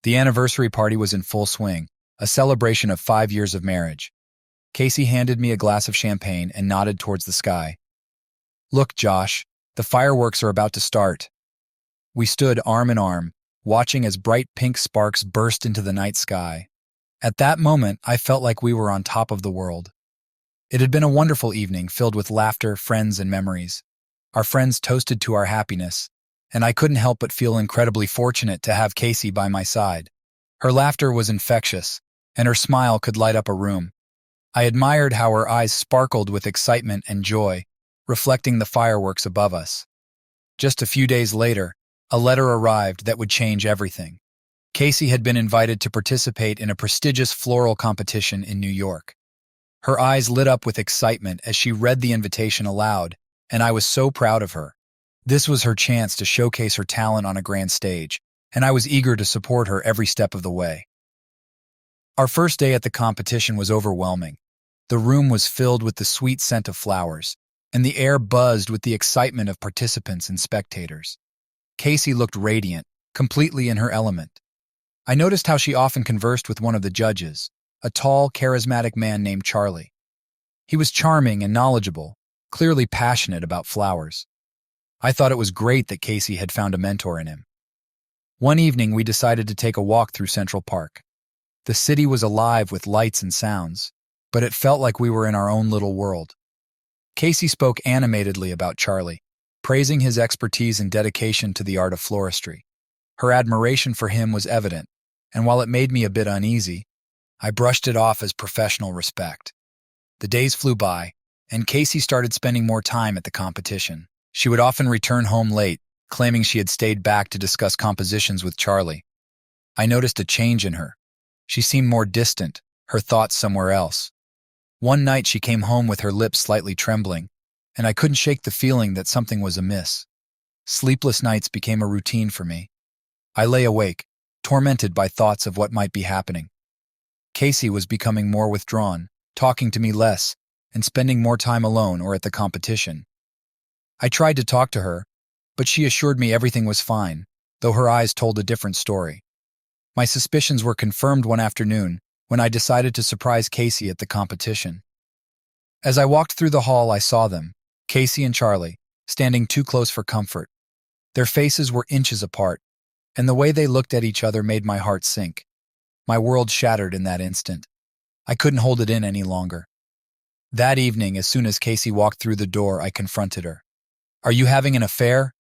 The anniversary party was in full swing, a celebration of 5 years of marriage. Casey handed me a glass of champagne and nodded towards the sky. "Look, Josh, the fireworks are about to start." We stood arm in arm, watching as bright pink sparks burst into the night sky. At that moment, I felt like we were on top of the world. It had been a wonderful evening filled with laughter, friends, and memories. Our friends toasted to our happiness, and I couldn't help but feel incredibly fortunate to have Casey by my side. Her laughter was infectious, and her smile could light up a room. I admired how her eyes sparkled with excitement and joy, reflecting the fireworks above us. Just a few days later, a letter arrived that would change everything. Casey had been invited to participate in a prestigious floral competition in New York. Her eyes lit up with excitement as she read the invitation aloud, and I was so proud of her. This was her chance to showcase her talent on a grand stage, and I was eager to support her every step of the way. Our first day at the competition was overwhelming. The room was filled with the sweet scent of flowers, and the air buzzed with the excitement of participants and spectators. Casey looked radiant, completely in her element. I noticed how she often conversed with one of the judges, a tall, charismatic man named Charlie. He was charming and knowledgeable, clearly passionate about flowers. I thought it was great that Casey had found a mentor in him. One evening, we decided to take a walk through Central Park. The city was alive with lights and sounds, but it felt like we were in our own little world. Casey spoke animatedly about Charlie, praising his expertise and dedication to the art of floristry. Her admiration for him was evident, and while it made me a bit uneasy, I brushed it off as professional respect. The days flew by, and Casey started spending more time at the competition. She would often return home late, claiming she had stayed back to discuss compositions with Charlie. I noticed a change in her. She seemed more distant, her thoughts somewhere else. One night she came home with her lips slightly trembling, and I couldn't shake the feeling that something was amiss. Sleepless nights became a routine for me. I lay awake, tormented by thoughts of what might be happening. Casey was becoming more withdrawn, talking to me less, and spending more time alone or at the competition. I tried to talk to her, but she assured me everything was fine, though her eyes told a different story. My suspicions were confirmed one afternoon when I decided to surprise Casey at the competition. As I walked through the hall, I saw them, Casey and Charlie, standing too close for comfort. Their faces were inches apart, and the way they looked at each other made my heart sink. My world shattered in that instant. I couldn't hold it in any longer. That evening, as soon as Casey walked through the door, I confronted her. "Are you having an affair?"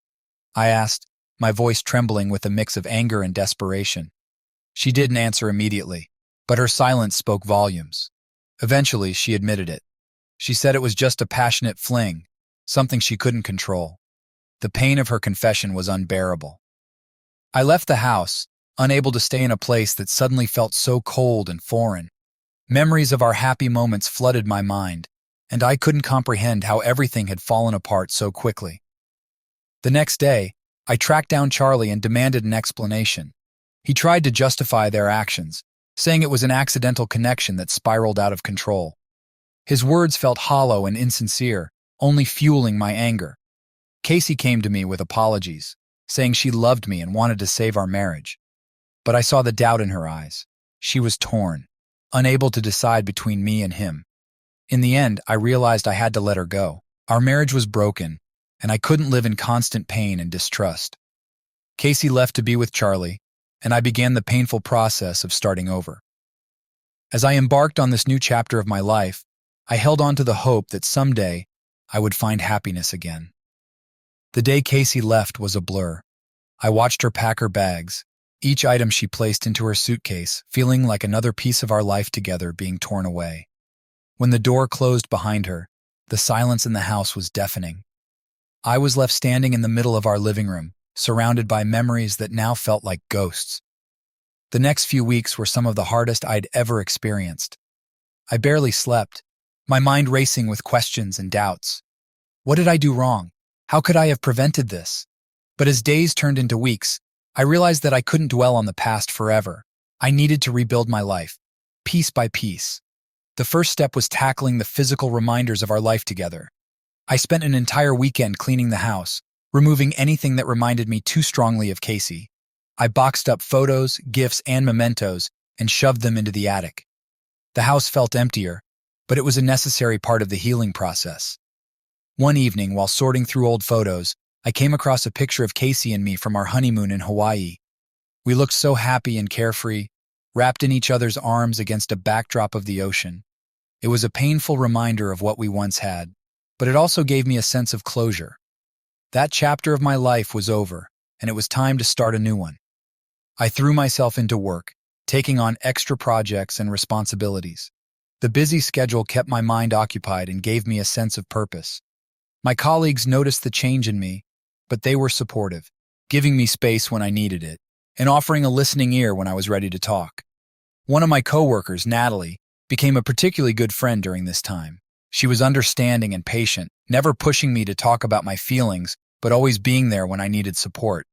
I asked, my voice trembling with a mix of anger and desperation. She didn't answer immediately, but her silence spoke volumes. Eventually, she admitted it. She said it was just a passionate fling, something she couldn't control. The pain of her confession was unbearable. I left the house, unable to stay in a place that suddenly felt so cold and foreign. Memories of our happy moments flooded my mind, and I couldn't comprehend how everything had fallen apart so quickly. The next day, I tracked down Charlie and demanded an explanation. He tried to justify their actions, saying it was an accidental connection that spiraled out of control. His words felt hollow and insincere, only fueling my anger. Casey came to me with apologies, saying she loved me and wanted to save our marriage. But I saw the doubt in her eyes. She was torn, unable to decide between me and him. In the end, I realized I had to let her go. Our marriage was broken, and I couldn't live in constant pain and distrust. Casey left to be with Charlie, and I began the painful process of starting over. As I embarked on this new chapter of my life, I held on to the hope that someday I would find happiness again. The day Casey left was a blur. I watched her pack her bags, each item she placed into her suitcase, feeling like another piece of our life together being torn away. When the door closed behind her, the silence in the house was deafening. I was left standing in the middle of our living room, surrounded by memories that now felt like ghosts. The next few weeks were some of the hardest I'd ever experienced. I barely slept, my mind racing with questions and doubts. What did I do wrong? How could I have prevented this? But as days turned into weeks, I realized that I couldn't dwell on the past forever. I needed to rebuild my life, piece by piece. The first step was tackling the physical reminders of our life together. I spent an entire weekend cleaning the house, removing anything that reminded me too strongly of Casey. I boxed up photos, gifts, and mementos and shoved them into the attic. The house felt emptier, but it was a necessary part of the healing process. One evening, while sorting through old photos, I came across a picture of Casey and me from our honeymoon in Hawaii. We looked so happy and carefree, wrapped in each other's arms against a backdrop of the ocean. It was a painful reminder of what we once had, but it also gave me a sense of closure. That chapter of my life was over, and it was time to start a new one. I threw myself into work, taking on extra projects and responsibilities. The busy schedule kept my mind occupied and gave me a sense of purpose. My colleagues noticed the change in me, but they were supportive, giving me space when I needed it, and offering a listening ear when I was ready to talk. One of my coworkers, Natalie, became a particularly good friend during this time. She was understanding and patient, never pushing me to talk about my feelings, but always being there when I needed support.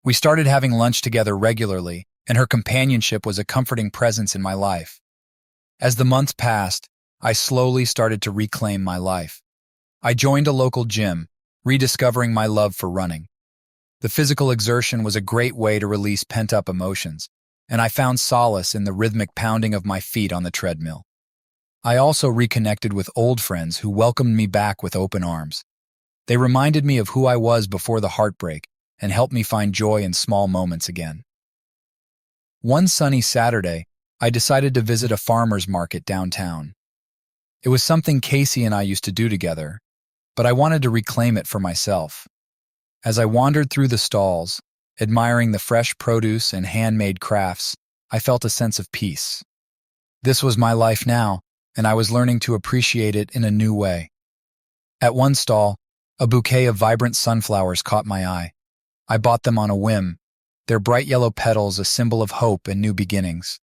We started having lunch together regularly, and her companionship was a comforting presence in my life. As the months passed, I slowly started to reclaim my life. I joined a local gym, rediscovering my love for running. The physical exertion was a great way to release pent-up emotions, and I found solace in the rhythmic pounding of my feet on the treadmill. I also reconnected with old friends who welcomed me back with open arms. They reminded me of who I was before the heartbreak and helped me find joy in small moments again. One sunny Saturday, I decided to visit a farmer's market downtown. It was something Casey and I used to do together, but I wanted to reclaim it for myself. As I wandered through the stalls, admiring the fresh produce and handmade crafts, I felt a sense of peace. This was my life now, and I was learning to appreciate it in a new way. At one stall, a bouquet of vibrant sunflowers caught my eye. I bought them on a whim, their bright yellow petals a symbol of hope and new beginnings.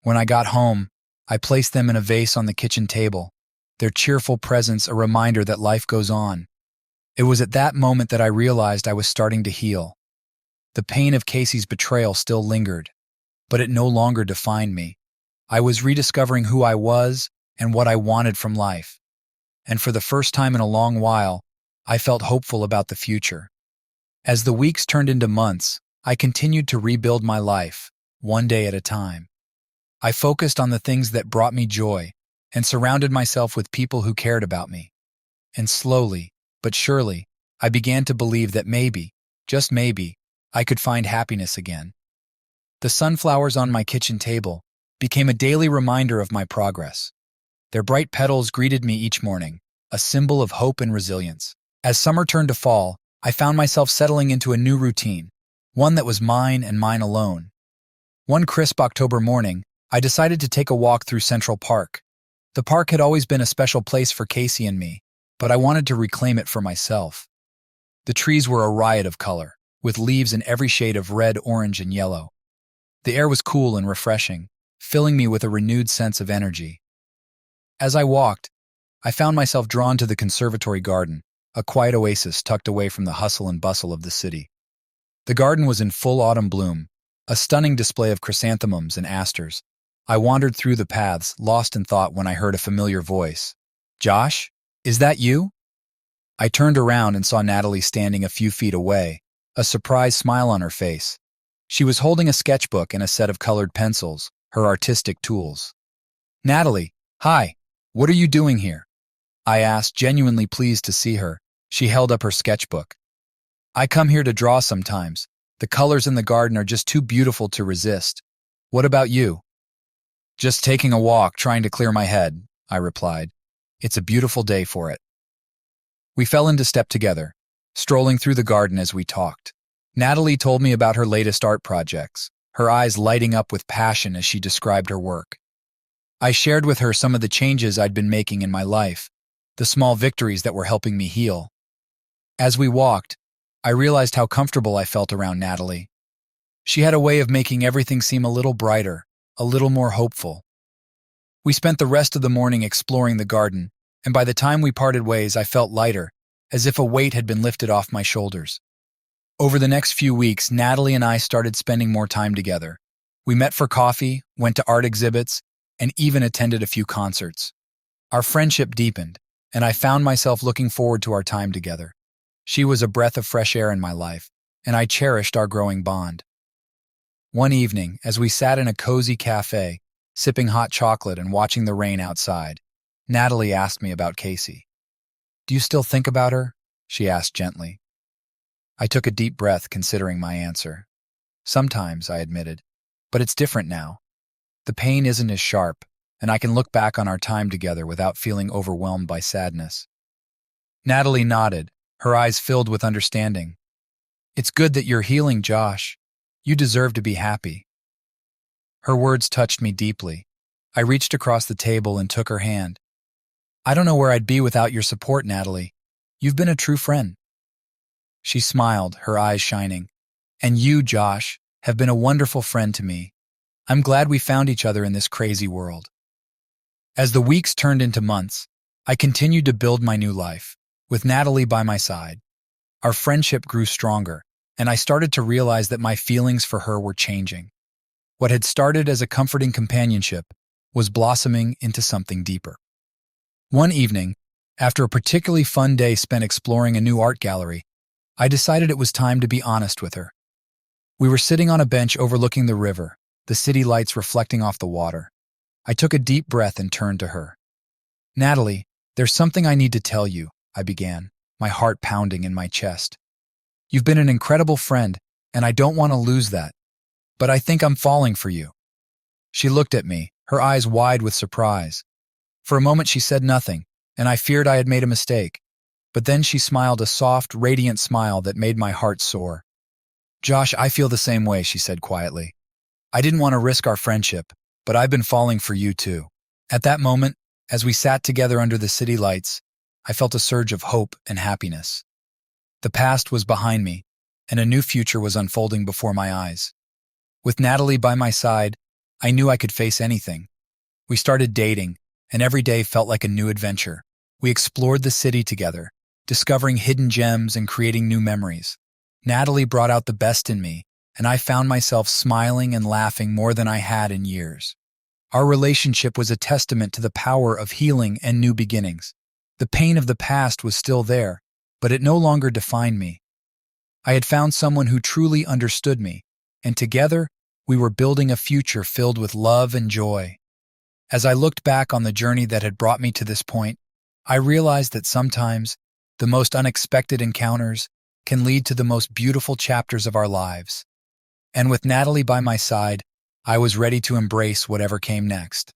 When I got home, I placed them in a vase on the kitchen table, their cheerful presence a reminder that life goes on. It was at that moment that I realized I was starting to heal. The pain of Casey's betrayal still lingered, but it no longer defined me. I was rediscovering who I was and what I wanted from life. And for the first time in a long while, I felt hopeful about the future. As the weeks turned into months, I continued to rebuild my life, one day at a time. I focused on the things that brought me joy and surrounded myself with people who cared about me. And slowly, but surely, I began to believe that maybe, just maybe, I could find happiness again. The sunflowers on my kitchen table became a daily reminder of my progress. Their bright petals greeted me each morning, a symbol of hope and resilience. As summer turned to fall, I found myself settling into a new routine, one that was mine and mine alone. One crisp October morning, I decided to take a walk through Central Park. The park had always been a special place for Casey and me, but I wanted to reclaim it for myself. The trees were a riot of color, with leaves in every shade of red, orange, and yellow. The air was cool and refreshing, filling me with a renewed sense of energy. As I walked, I found myself drawn to the conservatory garden, a quiet oasis tucked away from the hustle and bustle of the city. The garden was in full autumn bloom, a stunning display of chrysanthemums and asters. I wandered through the paths, lost in thought when I heard a familiar voice. "Josh, is that you?" I turned around and saw Natalie standing a few feet away, a surprised smile on her face. She was holding a sketchbook and a set of colored pencils, her artistic tools. "Natalie, hi, what are you doing here?" I asked, genuinely pleased to see her. She held up her sketchbook. "I come here to draw sometimes. The colors in the garden are just too beautiful to resist. What about you?" "Just taking a walk, trying to clear my head," I replied. "It's a beautiful day for it." We fell into step together, strolling through the garden as we talked. Natalie told me about her latest art projects, her eyes lighting up with passion as she described her work. I shared with her some of the changes I'd been making in my life, the small victories that were helping me heal. As we walked, I realized how comfortable I felt around Natalie. She had a way of making everything seem a little brighter, a little more hopeful. We spent the rest of the morning exploring the garden, and by the time we parted ways, I felt lighter, as if a weight had been lifted off my shoulders. Over the next few weeks, Natalie and I started spending more time together. We met for coffee, went to art exhibits, and even attended a few concerts. Our friendship deepened, and I found myself looking forward to our time together. She was a breath of fresh air in my life, and I cherished our growing bond. One evening, as we sat in a cozy cafe, sipping hot chocolate and watching the rain outside, Natalie asked me about Casey. "Do you still think about her?" she asked gently. I took a deep breath, considering my answer. "Sometimes," I admitted, "but it's different now. The pain isn't as sharp, and I can look back on our time together without feeling overwhelmed by sadness." Natalie nodded, her eyes filled with understanding. "It's good that you're healing, Josh. You deserve to be happy." Her words touched me deeply. I reached across the table and took her hand. "I don't know where I'd be without your support, Natalie. You've been a true friend." She smiled, her eyes shining. "And you, Josh, have been a wonderful friend to me. I'm glad we found each other in this crazy world." As the weeks turned into months, I continued to build my new life, with Natalie by my side. Our friendship grew stronger, and I started to realize that my feelings for her were changing. What had started as a comforting companionship was blossoming into something deeper. One evening, after a particularly fun day spent exploring a new art gallery, I decided it was time to be honest with her. We were sitting on a bench overlooking the river, the city lights reflecting off the water. I took a deep breath and turned to her. "Natalie, there's something I need to tell you," I began, my heart pounding in my chest. "You've been an incredible friend, and I don't want to lose that. But I think I'm falling for you." She looked at me, her eyes wide with surprise. For a moment she said nothing, and I feared I had made a mistake. But then she smiled, a soft, radiant smile that made my heart soar. "Josh, I feel the same way," she said quietly. "I didn't want to risk our friendship, but I've been falling for you too." At that moment, as we sat together under the city lights, I felt a surge of hope and happiness. The past was behind me, and a new future was unfolding before my eyes. With Natalie by my side, I knew I could face anything. We started dating, and every day felt like a new adventure. We explored the city together, discovering hidden gems and creating new memories. Natalie brought out the best in me, and I found myself smiling and laughing more than I had in years. Our relationship was a testament to the power of healing and new beginnings. The pain of the past was still there, but it no longer defined me. I had found someone who truly understood me, and together, we were building a future filled with love and joy. As I looked back on the journey that had brought me to this point, I realized that sometimes the most unexpected encounters can lead to the most beautiful chapters of our lives. And with Natalie by my side, I was ready to embrace whatever came next.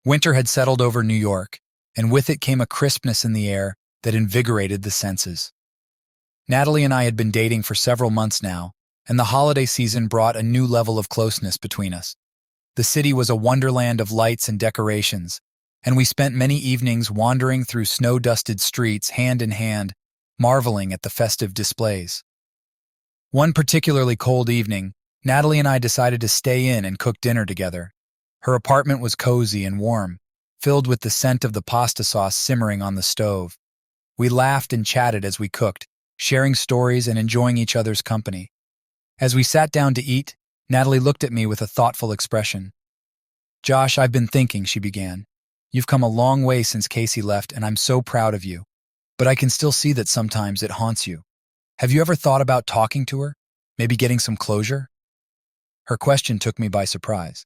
Winter had settled over New York, and with it came a crispness in the air that invigorated the senses. Natalie and I had been dating for several months now, and the holiday season brought a new level of closeness between us. The city was a wonderland of lights and decorations, and we spent many evenings wandering through snow-dusted streets hand in hand, marveling at the festive displays. One particularly cold evening, Natalie and I decided to stay in and cook dinner together. Her apartment was cozy and warm, filled with the scent of the pasta sauce simmering on the stove. We laughed and chatted as we cooked, sharing stories and enjoying each other's company. As we sat down to eat, Natalie looked at me with a thoughtful expression. "Josh, I've been thinking," she began. "You've come a long way since Casey left, and I'm so proud of you. But I can still see that sometimes it haunts you. Have you ever thought about talking to her? Maybe getting some closure?" Her question took me by surprise.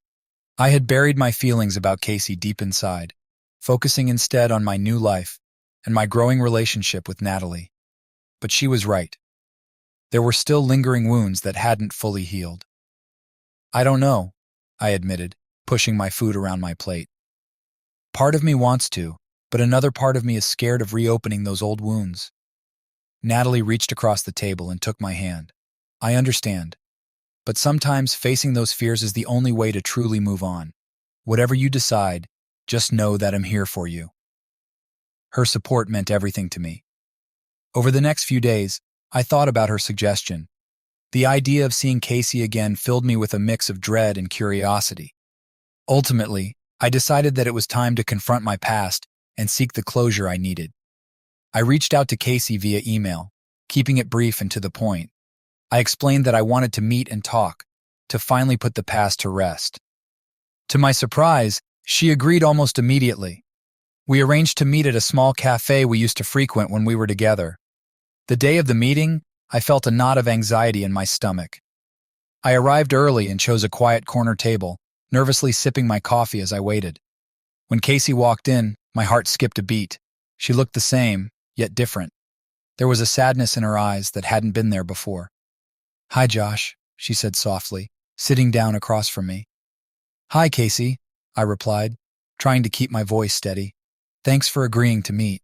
I had buried my feelings about Casey deep inside, focusing instead on my new life and my growing relationship with Natalie. But she was right. There were still lingering wounds that hadn't fully healed. "I don't know," I admitted, pushing my food around my plate. "Part of me wants to, but another part of me is scared of reopening those old wounds." Natalie reached across the table and took my hand. "I understand. But sometimes facing those fears is the only way to truly move on. Whatever you decide, just know that I'm here for you." Her support meant everything to me. Over the next few days, I thought about her suggestion. The idea of seeing Casey again filled me with a mix of dread and curiosity. Ultimately, I decided that it was time to confront my past and seek the closure I needed. I reached out to Casey via email, keeping it brief and to the point. I explained that I wanted to meet and talk, to finally put the past to rest. To my surprise, she agreed almost immediately. We arranged to meet at a small cafe we used to frequent when we were together. The day of the meeting, I felt a knot of anxiety in my stomach. I arrived early and chose a quiet corner table, nervously sipping my coffee as I waited. When Casey walked in, my heart skipped a beat. She looked the same, yet different. There was a sadness in her eyes that hadn't been there before. "Hi, Josh," she said softly, sitting down across from me. "Hi, Casey," I replied, trying to keep my voice steady. "Thanks for agreeing to meet."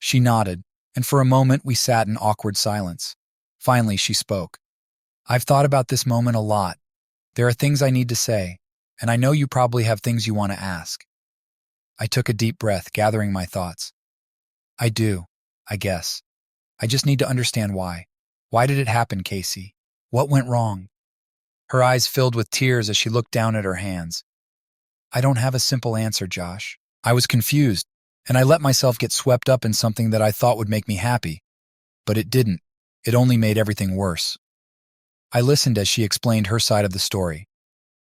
She nodded, and for a moment we sat in awkward silence. Finally, she spoke. "I've thought about this moment a lot. There are things I need to say, and I know you probably have things you want to ask." I took a deep breath, gathering my thoughts. "I do, I guess. I just need to understand why. Why did it happen, Casey? What went wrong?" Her eyes filled with tears as she looked down at her hands. "I don't have a simple answer, Josh. I was confused, and I let myself get swept up in something that I thought would make me happy. But it didn't. It only made everything worse." I listened as she explained her side of the story.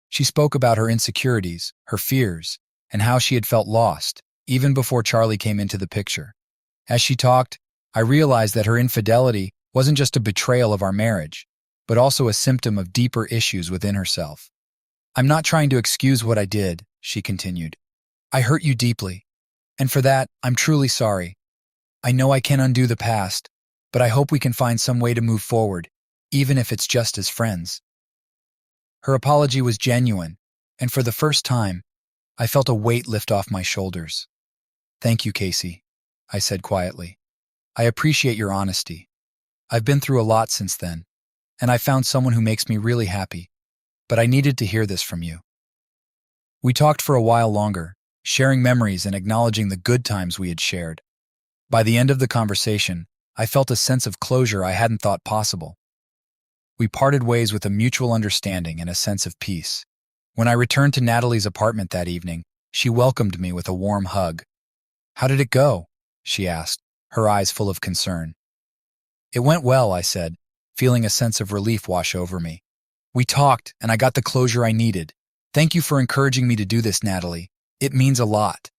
She spoke about her insecurities, her fears, and how she had felt lost, even before Charlie came into the picture. As she talked, I realized that her infidelity wasn't just a betrayal of our marriage, but also a symptom of deeper issues within herself. "I'm not trying to excuse what I did," she continued. "I hurt you deeply, and for that, I'm truly sorry. I know I can't undo the past, but I hope we can find some way to move forward, even if it's just as friends." Her apology was genuine, and for the first time, I felt a weight lift off my shoulders. "Thank you, Casey," I said quietly. "I appreciate your honesty. I've been through a lot since then, and I found someone who makes me really happy, but I needed to hear this from you." We talked for a while longer, sharing memories and acknowledging the good times we had shared. By the end of the conversation, I felt a sense of closure I hadn't thought possible. We parted ways with a mutual understanding and a sense of peace. When I returned to Natalie's apartment that evening, she welcomed me with a warm hug. "How did it go?" she asked, her eyes full of concern. "It went well," I said, feeling a sense of relief wash over me. "We talked, and I got the closure I needed. Thank you for encouraging me to do this, Natalie. It means a lot."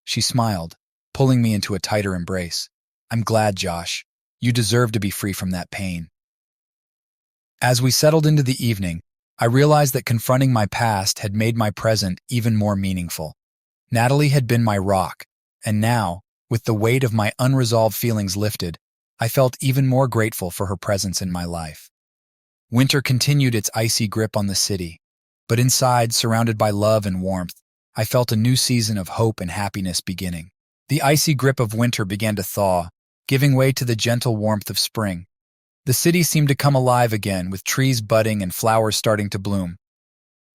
She smiled, pulling me into a tighter embrace. "I'm glad, Josh. You deserve to be free from that pain." As we settled into the evening, I realized that confronting my past had made my present even more meaningful. Natalie had been my rock, and now, with the weight of my unresolved feelings lifted, I felt even more grateful for her presence in my life. Winter continued its icy grip on the city, but inside, surrounded by love and warmth, I felt a new season of hope and happiness beginning. The icy grip of winter began to thaw, giving way to the gentle warmth of spring. The city seemed to come alive again, with trees budding and flowers starting to bloom.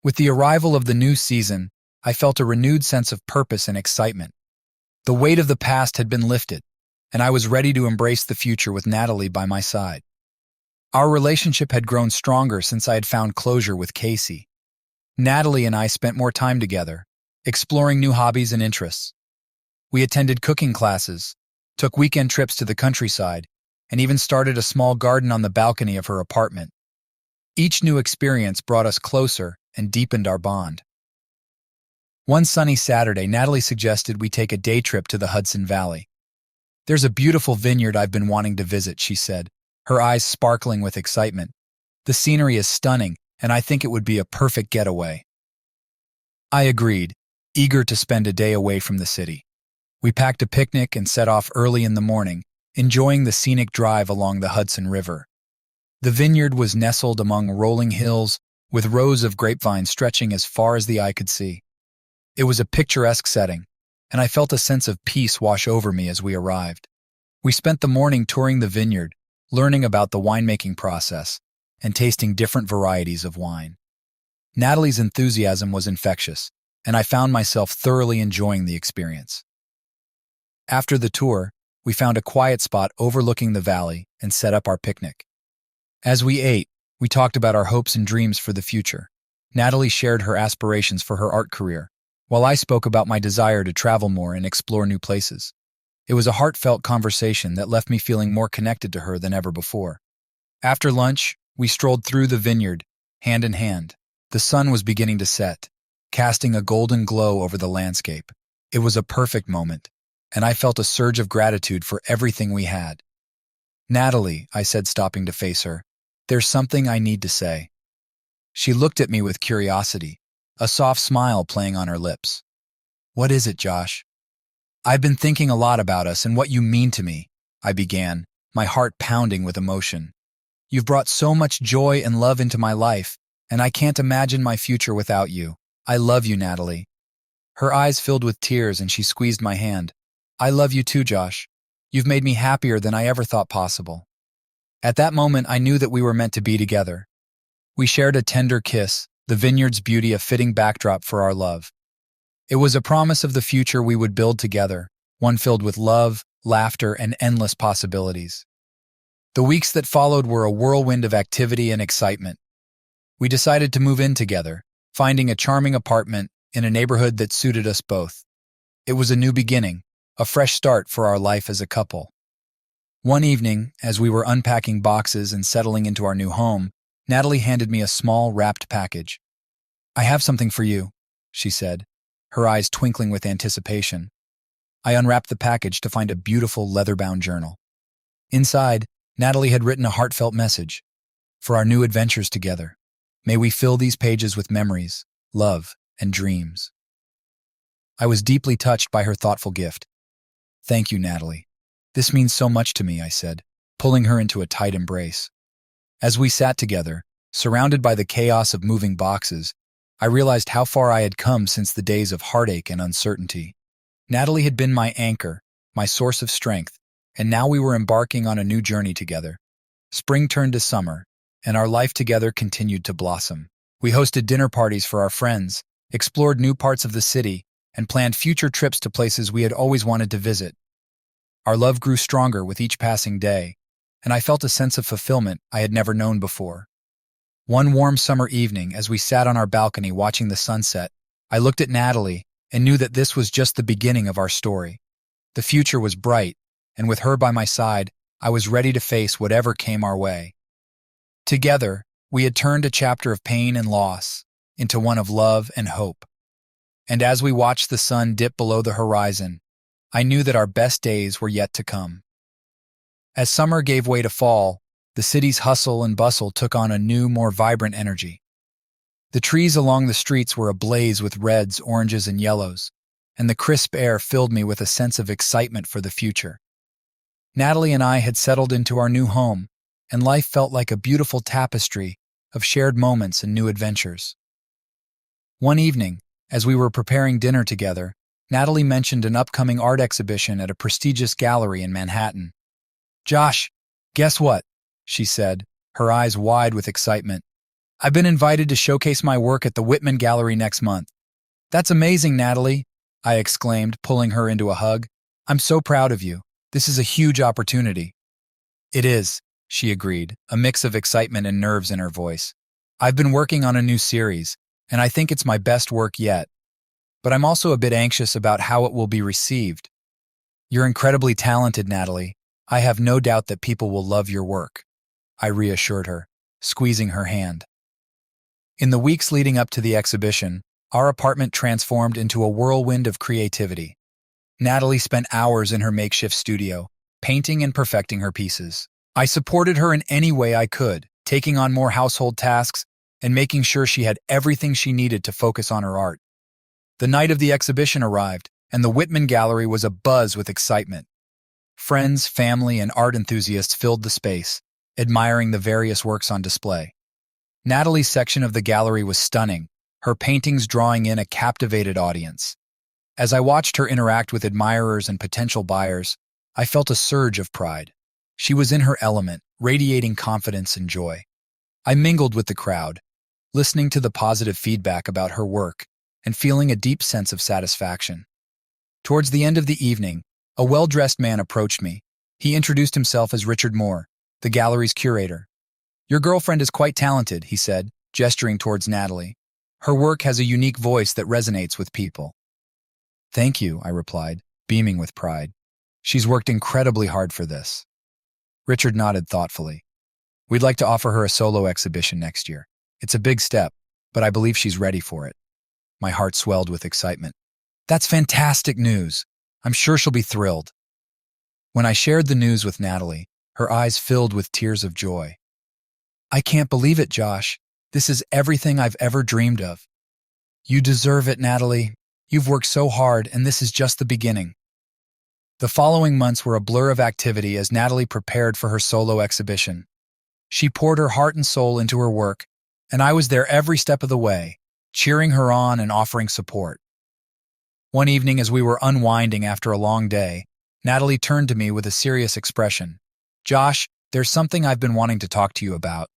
With the arrival of the new season, I felt a renewed sense of purpose and excitement. The weight of the past had been lifted, and I was ready to embrace the future with Natalie by my side. Our relationship had grown stronger since I had found closure with Casey. Natalie and I spent more time together, exploring new hobbies and interests. We attended cooking classes, took weekend trips to the countryside, and even started a small garden on the balcony of her apartment. Each new experience brought us closer and deepened our bond. One sunny Saturday, Natalie suggested we take a day trip to the Hudson Valley. "There's a beautiful vineyard I've been wanting to visit," she said, her eyes sparkling with excitement. "The scenery is stunning, and I think it would be a perfect getaway." I agreed, eager to spend a day away from the city. We packed a picnic and set off early in the morning, enjoying the scenic drive along the Hudson River. The vineyard was nestled among rolling hills, with rows of grapevines stretching as far as the eye could see. It was a picturesque setting, and I felt a sense of peace wash over me as we arrived. We spent the morning touring the vineyard, learning about the winemaking process, and tasting different varieties of wine. Natalie's enthusiasm was infectious, and I found myself thoroughly enjoying the experience. After the tour, we found a quiet spot overlooking the valley and set up our picnic. As we ate, we talked about our hopes and dreams for the future. Natalie shared her aspirations for her art career, while I spoke about my desire to travel more and explore new places. It was a heartfelt conversation that left me feeling more connected to her than ever before. After lunch, we strolled through the vineyard, hand in hand. The sun was beginning to set, casting a golden glow over the landscape. It was a perfect moment, and I felt a surge of gratitude for everything we had. "Natalie," I said, stopping to face her, "there's something I need to say." She looked at me with curiosity, a soft smile playing on her lips. What is it, Josh? I've been thinking a lot about us and what you mean to me, I began, my heart pounding with emotion. You've brought so much joy and love into my life, and I can't imagine my future without you. I love you, Natalie. Her eyes filled with tears and she squeezed my hand. I love you too, Josh. You've made me happier than I ever thought possible. At that moment, I knew that we were meant to be together. We shared a tender kiss, the vineyard's beauty a fitting backdrop for our love. It was a promise of the future we would build together, one filled with love, laughter, and endless possibilities. The weeks that followed were a whirlwind of activity and excitement. We decided to move in together, finding a charming apartment in a neighborhood that suited us both. It was a new beginning, a fresh start for our life as a couple. One evening, as we were unpacking boxes and settling into our new home, Natalie handed me a small, wrapped package. I have something for you, she said, her eyes twinkling with anticipation. I unwrapped the package to find a beautiful leather-bound journal. Inside, Natalie had written a heartfelt message. For our new adventures together, may we fill these pages with memories, love, and dreams. I was deeply touched by her thoughtful gift. Thank you, Natalie. This means so much to me, I said, pulling her into a tight embrace. As we sat together, surrounded by the chaos of moving boxes, I realized how far I had come since the days of heartache and uncertainty. Natalie had been my anchor, my source of strength, and now we were embarking on a new journey together. Spring turned to summer, and our life together continued to blossom. We hosted dinner parties for our friends, explored new parts of the city, and planned future trips to places we had always wanted to visit. Our love grew stronger with each passing day, and I felt a sense of fulfillment I had never known before. One warm summer evening, as we sat on our balcony watching the sunset, I looked at Natalie and knew that this was just the beginning of our story. The future was bright, and with her by my side, I was ready to face whatever came our way. Together, we had turned a chapter of pain and loss into one of love and hope. And as we watched the sun dip below the horizon, I knew that our best days were yet to come. As summer gave way to fall, the city's hustle and bustle took on a new, more vibrant energy. The trees along the streets were ablaze with reds, oranges, and yellows, and the crisp air filled me with a sense of excitement for the future. Natalie and I had settled into our new home, and life felt like a beautiful tapestry of shared moments and new adventures. One evening, as we were preparing dinner together, Natalie mentioned an upcoming art exhibition at a prestigious gallery in Manhattan. "Josh, guess what?" she said, her eyes wide with excitement. "I've been invited to showcase my work at the Whitman Gallery next month." "That's amazing, Natalie," I exclaimed, pulling her into a hug. "I'm so proud of you. This is a huge opportunity." "It is," she agreed, a mix of excitement and nerves in her voice. "I've been working on a new series, and I think it's my best work yet. But I'm also a bit anxious about how it will be received." "You're incredibly talented, Natalie. I have no doubt that people will love your work," I reassured her, squeezing her hand. In the weeks leading up to the exhibition, our apartment transformed into a whirlwind of creativity. Natalie spent hours in her makeshift studio, painting and perfecting her pieces. I supported her in any way I could, taking on more household tasks and making sure she had everything she needed to focus on her art. The night of the exhibition arrived, and the Whitman Gallery was abuzz with excitement. Friends, family, and art enthusiasts filled the space, admiring the various works on display. Natalie's section of the gallery was stunning, her paintings drawing in a captivated audience. As I watched her interact with admirers and potential buyers, I felt a surge of pride. She was in her element, radiating confidence and joy. I mingled with the crowd, listening to the positive feedback about her work and feeling a deep sense of satisfaction. Towards the end of the evening, a well-dressed man approached me. He introduced himself as Richard Moore, the gallery's curator. "Your girlfriend is quite talented," he said, gesturing towards Natalie. "Her work has a unique voice that resonates with people." "Thank you," I replied, beaming with pride. "She's worked incredibly hard for this." Richard nodded thoughtfully. "We'd like to offer her a solo exhibition next year. It's a big step, but I believe she's ready for it." My heart swelled with excitement. "That's fantastic news. I'm sure she'll be thrilled." When I shared the news with Natalie, her eyes filled with tears of joy. "I can't believe it, Josh. This is everything I've ever dreamed of. You deserve it, Natalie. You've worked so hard, and this is just the beginning. The following months were a blur of activity as Natalie prepared for her solo exhibition. She poured her heart and soul into her work, and I was there every step of the way, cheering her on and offering support. One evening, as we were unwinding after a long day, Natalie turned to me with a serious expression. "Josh, there's something I've been wanting to talk to you about."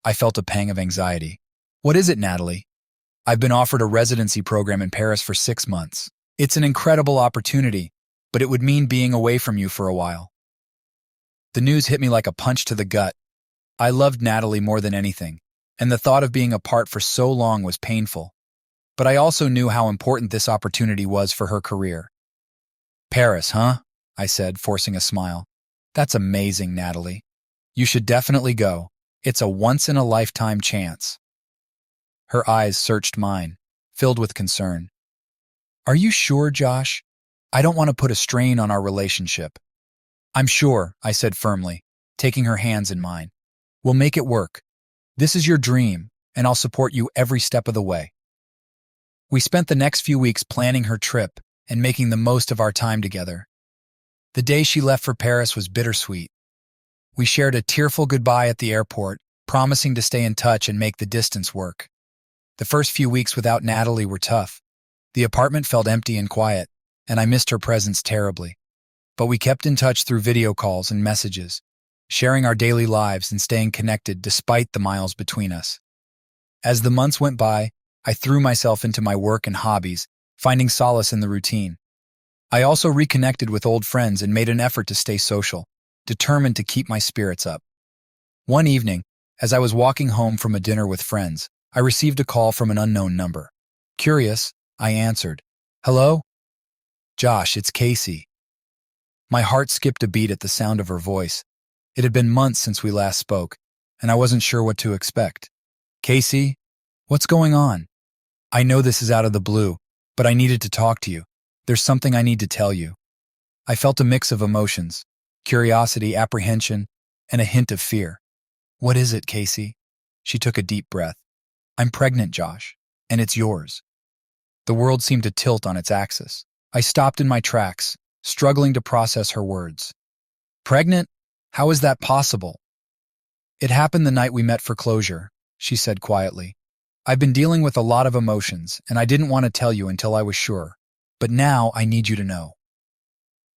I felt a pang of anxiety. "What is it, Natalie?" "I've been offered a residency program in Paris for 6 months. It's an incredible opportunity, but it would mean being away from you for a while." The news hit me like a punch to the gut. I loved Natalie more than anything, and the thought of being apart for so long was painful. But I also knew how important this opportunity was for her career. "Paris, huh?" I said, forcing a smile. "That's amazing, Natalie. You should definitely go. It's a once-in-a-lifetime chance." Her eyes searched mine, filled with concern. "Are you sure, Josh? I don't want to put a strain on our relationship." "I'm sure," I said firmly, taking her hands in mine. "We'll make it work. This is your dream, and I'll support you every step of the way." We spent the next few weeks planning her trip and making the most of our time together. The day she left for Paris was bittersweet. We shared a tearful goodbye at the airport, promising to stay in touch and make the distance work. The first few weeks without Natalie were tough. The apartment felt empty and quiet, and I missed her presence terribly. But we kept in touch through video calls and messages, sharing our daily lives and staying connected despite the miles between us. As the months went by, I threw myself into my work and hobbies, finding solace in the routine. I also reconnected with old friends and made an effort to stay social, determined to keep my spirits up. One evening, as I was walking home from a dinner with friends, I received a call from an unknown number. Curious, I answered. "Hello?" "Josh, it's Casey." My heart skipped a beat at the sound of her voice. It had been months since we last spoke, and I wasn't sure what to expect. "Casey, what's going on? I know this is out of the blue, but I needed to talk to you. There's something I need to tell you." I felt a mix of emotions, curiosity, apprehension, and a hint of fear. "What is it, Casey?" She took a deep breath. "I'm pregnant, Josh, and it's yours." The world seemed to tilt on its axis. I stopped in my tracks, struggling to process her words. "Pregnant? How is that possible?" "It happened the night we met for closure," she said quietly. "I've been dealing with a lot of emotions, and I didn't want to tell you until I was sure. But now I need you to know."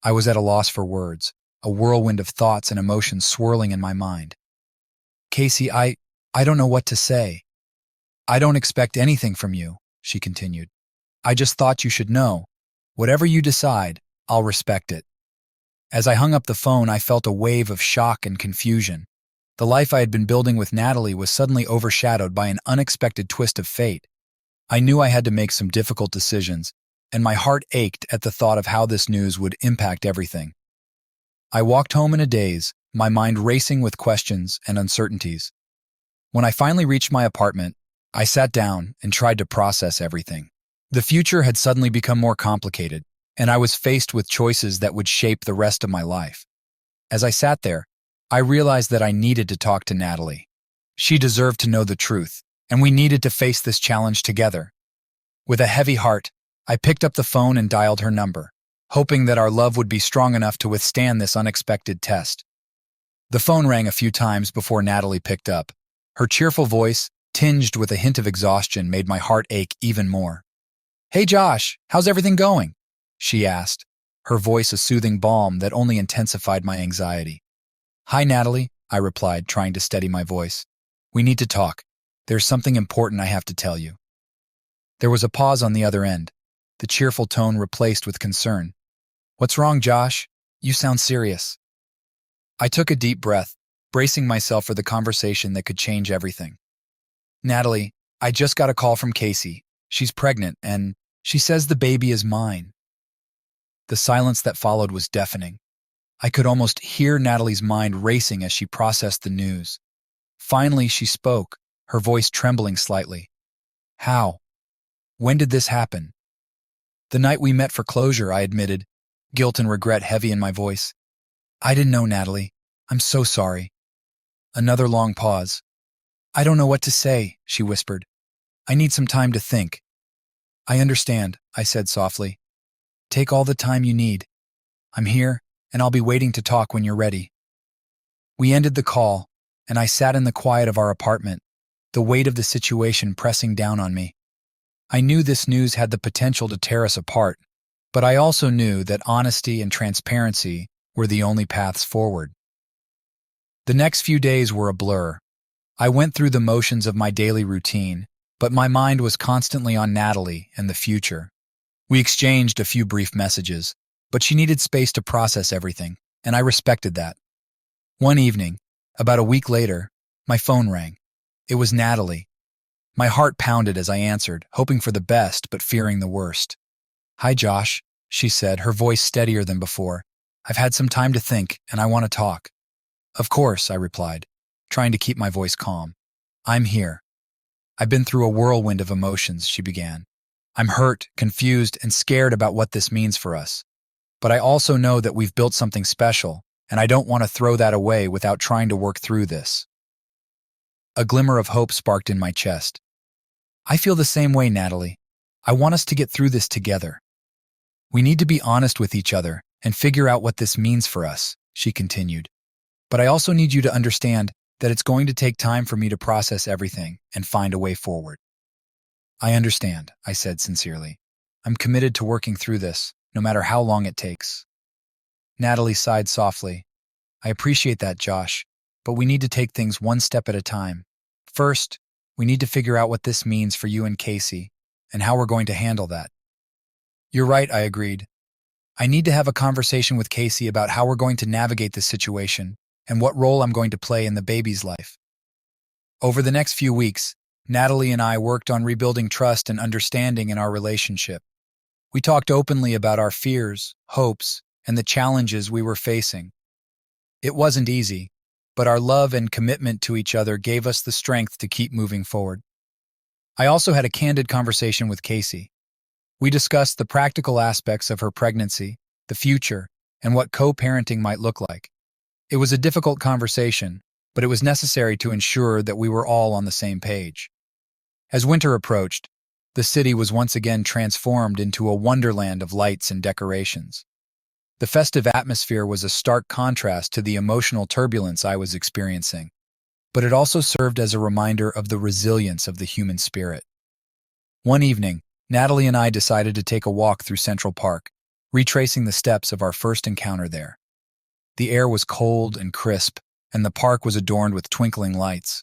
I was at a loss for words, a whirlwind of thoughts and emotions swirling in my mind. "Casey, I don't know what to say. I don't expect anything from you," she continued. "I just thought you should know. Whatever you decide, I'll respect it." As I hung up the phone, I felt a wave of shock and confusion. The life I had been building with Natalie was suddenly overshadowed by an unexpected twist of fate. I knew I had to make some difficult decisions, and my heart ached at the thought of how this news would impact everything. I walked home in a daze, my mind racing with questions and uncertainties. When I finally reached my apartment, I sat down and tried to process everything. The future had suddenly become more complicated, and I was faced with choices that would shape the rest of my life. As I sat there, I realized that I needed to talk to Natalie. She deserved to know the truth, and we needed to face this challenge together. With a heavy heart, I picked up the phone and dialed her number, hoping that our love would be strong enough to withstand this unexpected test. The phone rang a few times before Natalie picked up. Her cheerful voice, tinged with a hint of exhaustion, made my heart ache even more. "Hey Josh, how's everything going?" she asked, her voice a soothing balm that only intensified my anxiety. "Hi Natalie," I replied, trying to steady my voice. "We need to talk. There's something important I have to tell you." There was a pause on the other end, the cheerful tone replaced with concern. "What's wrong, Josh? You sound serious." I took a deep breath, bracing myself for the conversation that could change everything. "Natalie, I just got a call from Casey. She's pregnant, and she says the baby is mine." The silence that followed was deafening. I could almost hear Natalie's mind racing as she processed the news. Finally, she spoke, her voice trembling slightly. "How? When did this happen?" "The night we met for closure," I admitted, guilt and regret heavy in my voice. "I didn't know, Natalie. I'm so sorry." Another long pause. I don't know what to say, she whispered. I need some time to think. I understand, I said softly. Take all the time you need. I'm here, and I'll be waiting to talk when you're ready. We ended the call, and I sat in the quiet of our apartment, the weight of the situation pressing down on me. I knew this news had the potential to tear us apart, but I also knew that honesty and transparency were the only paths forward. The next few days were a blur. I went through the motions of my daily routine, but my mind was constantly on Natalie and the future. We exchanged a few brief messages, but she needed space to process everything, and I respected that. One evening, about a week later, my phone rang. It was Natalie. My heart pounded as I answered, hoping for the best but fearing the worst. Hi, Josh, she said, her voice steadier than before. I've had some time to think, and I want to talk. Of course, I replied, trying to keep my voice calm. I'm here. I've been through a whirlwind of emotions, she began. I'm hurt, confused, and scared about what this means for us. But I also know that we've built something special, and I don't want to throw that away without trying to work through this. A glimmer of hope sparked in my chest. I feel the same way, Natalie. I want us to get through this together. We need to be honest with each other and figure out what this means for us, she continued. But I also need you to understand that it's going to take time for me to process everything and find a way forward. I understand, I said sincerely. I'm committed to working through this, no matter how long it takes. Natalie sighed softly. I appreciate that, Josh, but we need to take things one step at a time. First, we need to figure out what this means for you and Casey, and how we're going to handle that. You're right, I agreed. I need to have a conversation with Casey about how we're going to navigate this situation and what role I'm going to play in the baby's life. Over the next few weeks, Natalie and I worked on rebuilding trust and understanding in our relationship. We talked openly about our fears, hopes, and the challenges we were facing. It wasn't easy, but our love and commitment to each other gave us the strength to keep moving forward. I also had a candid conversation with Casey. We discussed the practical aspects of her pregnancy, the future, and what co-parenting might look like. It was a difficult conversation, but it was necessary to ensure that we were all on the same page. As winter approached, the city was once again transformed into a wonderland of lights and decorations. The festive atmosphere was a stark contrast to the emotional turbulence I was experiencing, but it also served as a reminder of the resilience of the human spirit. One evening, Natalie and I decided to take a walk through Central Park, retracing the steps of our first encounter there. The air was cold and crisp, and the park was adorned with twinkling lights.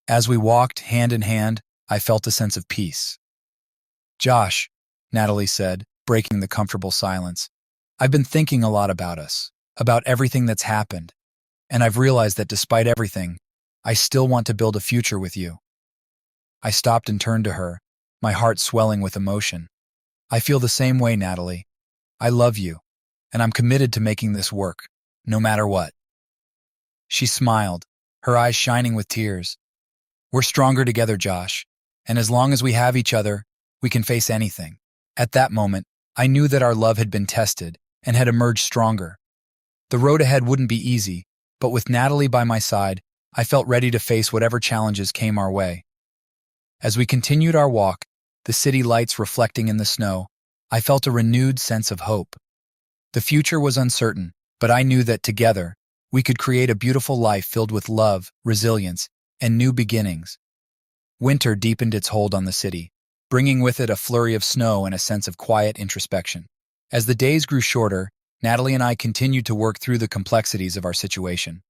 As we walked hand in hand, I felt a sense of peace. Josh, Natalie said, breaking the comfortable silence, I've been thinking a lot about us, about everything that's happened, and I've realized that despite everything, I still want to build a future with you. I stopped and turned to her, my heart swelling with emotion. I feel the same way, Natalie. I love you, and I'm committed to making this work, no matter what. She smiled, her eyes shining with tears. We're stronger together, Josh, and as long as we have each other, we can face anything. At that moment, I knew that our love had been tested and had emerged stronger. The road ahead wouldn't be easy, but with Natalie by my side, I felt ready to face whatever challenges came our way. As we continued our walk, the city lights reflecting in the snow, I felt a renewed sense of hope. The future was uncertain, but I knew that together, we could create a beautiful life filled with love, resilience, and new beginnings. Winter deepened its hold on the city, bringing with it a flurry of snow and a sense of quiet introspection. As the days grew shorter, Natalie and I continued to work through the complexities of our situation.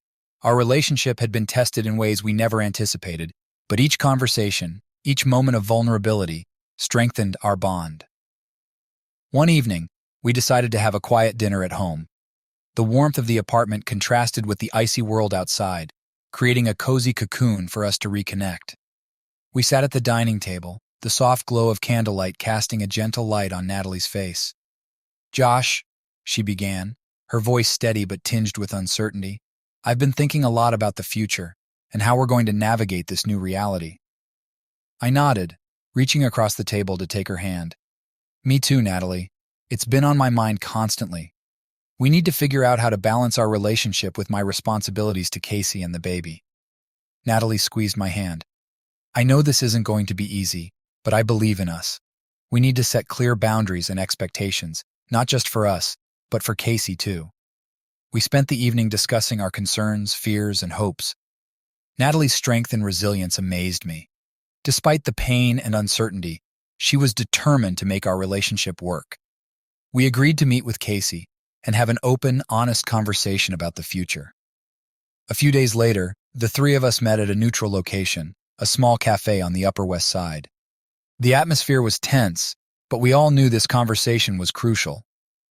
Our relationship had been tested in ways we never anticipated, but each conversation, each moment of vulnerability, strengthened our bond. One evening, we decided to have a quiet dinner at home. The warmth of the apartment contrasted with the icy world outside, creating a cozy cocoon for us to reconnect. We sat at the dining table, the soft glow of candlelight casting a gentle light on Natalie's face. Josh, she began, her voice steady but tinged with uncertainty, I've been thinking a lot about the future and how we're going to navigate this new reality. I nodded, reaching across the table to take her hand. Me too, Natalie. It's been on my mind constantly. We need to figure out how to balance our relationship with my responsibilities to Casey and the baby. Natalie squeezed my hand. I know this isn't going to be easy, but I believe in us. We need to set clear boundaries and expectations, not just for us, but for Casey too. We spent the evening discussing our concerns, fears, and hopes. Natalie's strength and resilience amazed me. Despite the pain and uncertainty, she was determined to make our relationship work. We agreed to meet with Casey and have an open, honest conversation about the future. A few days later, the three of us met at a neutral location, a small cafe on the Upper West Side. The atmosphere was tense, but we all knew this conversation was crucial.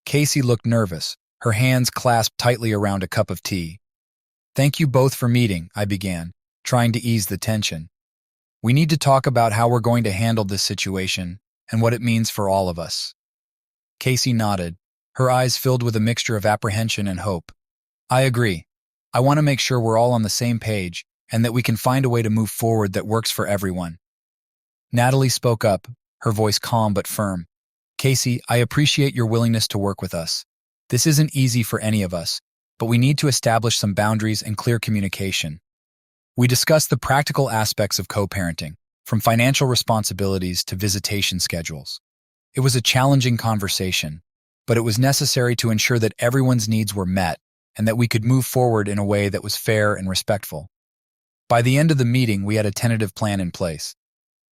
Casey looked nervous, her hands clasped tightly around a cup of tea. "Thank you both for meeting," I began, trying to ease the tension. "We need to talk about how we're going to handle this situation and what it means for all of us." Casey nodded, her eyes filled with a mixture of apprehension and hope. "I agree. I want to make sure we're all on the same page and that we can find a way to move forward that works for everyone." Natalie spoke up, her voice calm but firm. "Casey, I appreciate your willingness to work with us. This isn't easy for any of us, but we need to establish some boundaries and clear communication." We discussed the practical aspects of co-parenting, from financial responsibilities to visitation schedules. It was a challenging conversation, but it was necessary to ensure that everyone's needs were met and that we could move forward in a way that was fair and respectful. By the end of the meeting, we had a tentative plan in place.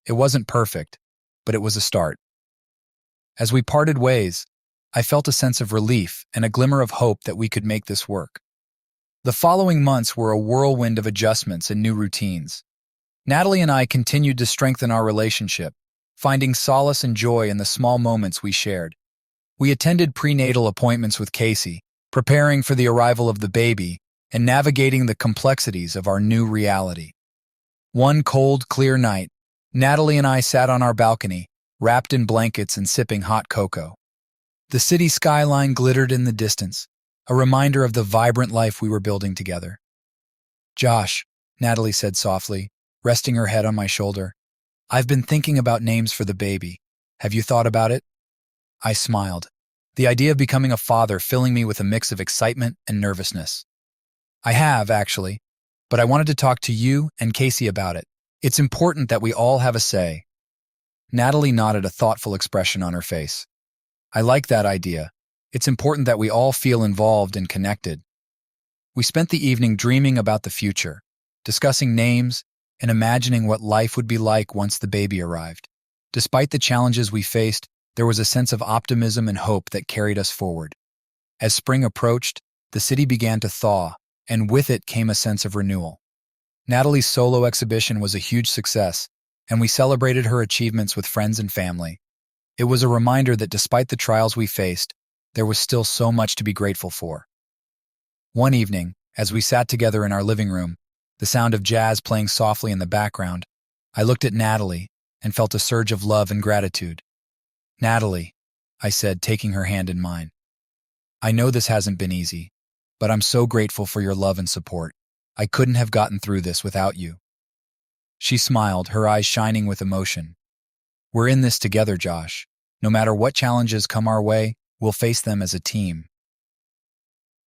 It wasn't perfect, but it was a start. As we parted ways, I felt a sense of relief and a glimmer of hope that we could make this work. The following months were a whirlwind of adjustments and new routines. Natalie and I continued to strengthen our relationship, finding solace and joy in the small moments we shared. We attended prenatal appointments with Casey, preparing for the arrival of the baby and navigating the complexities of our new reality. One cold, clear night, Natalie and I sat on our balcony, wrapped in blankets and sipping hot cocoa. The city skyline glittered in the distance, a reminder of the vibrant life we were building together. "Josh," Natalie said softly, resting her head on my shoulder, "I've been thinking about names for the baby. Have you thought about it?" I smiled, the idea of becoming a father filling me with a mix of excitement and nervousness. "I have, actually, but I wanted to talk to you and Casey about it. It's important that we all have a say." Natalie nodded, a thoughtful expression on her face. "I like that idea. It's important that we all feel involved and connected." We spent the evening dreaming about the future, discussing names, and imagining what life would be like once the baby arrived. Despite the challenges we faced, there was a sense of optimism and hope that carried us forward. As spring approached, the city began to thaw, and with it came a sense of renewal. Natalie's solo exhibition was a huge success, and we celebrated her achievements with friends and family. It was a reminder that despite the trials we faced, there was still so much to be grateful for. One evening, as we sat together in our living room, the sound of jazz playing softly in the background, I looked at Natalie and felt a surge of love and gratitude. "Natalie," I said, taking her hand in mine, "I know this hasn't been easy, but I'm so grateful for your love and support. I couldn't have gotten through this without you." She smiled, her eyes shining with emotion. "We're in this together, Josh. No matter what challenges come our way, we'll face them as a team."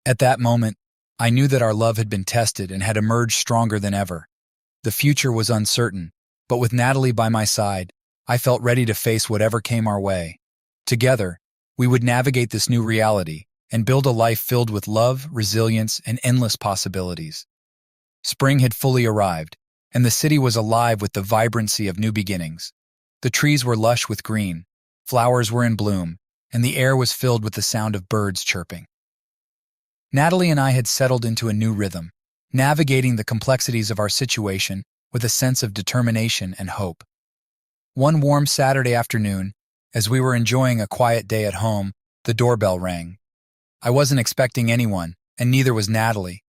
At that moment, I knew that our love had been tested and had emerged stronger than ever. The future was uncertain, but with Natalie by my side, I felt ready to face whatever came our way. Together, we would navigate this new reality and build a life filled with love, resilience, and endless possibilities. Spring had fully arrived, and the city was alive with the vibrancy of new beginnings. The trees were lush with green, flowers were in bloom, and the air was filled with the sound of birds chirping. Natalie and I had settled into a new rhythm, navigating the complexities of our situation with a sense of determination and hope. One warm Saturday afternoon, as we were enjoying a quiet day at home, the doorbell rang. I wasn't expecting anyone, and neither was Natalie.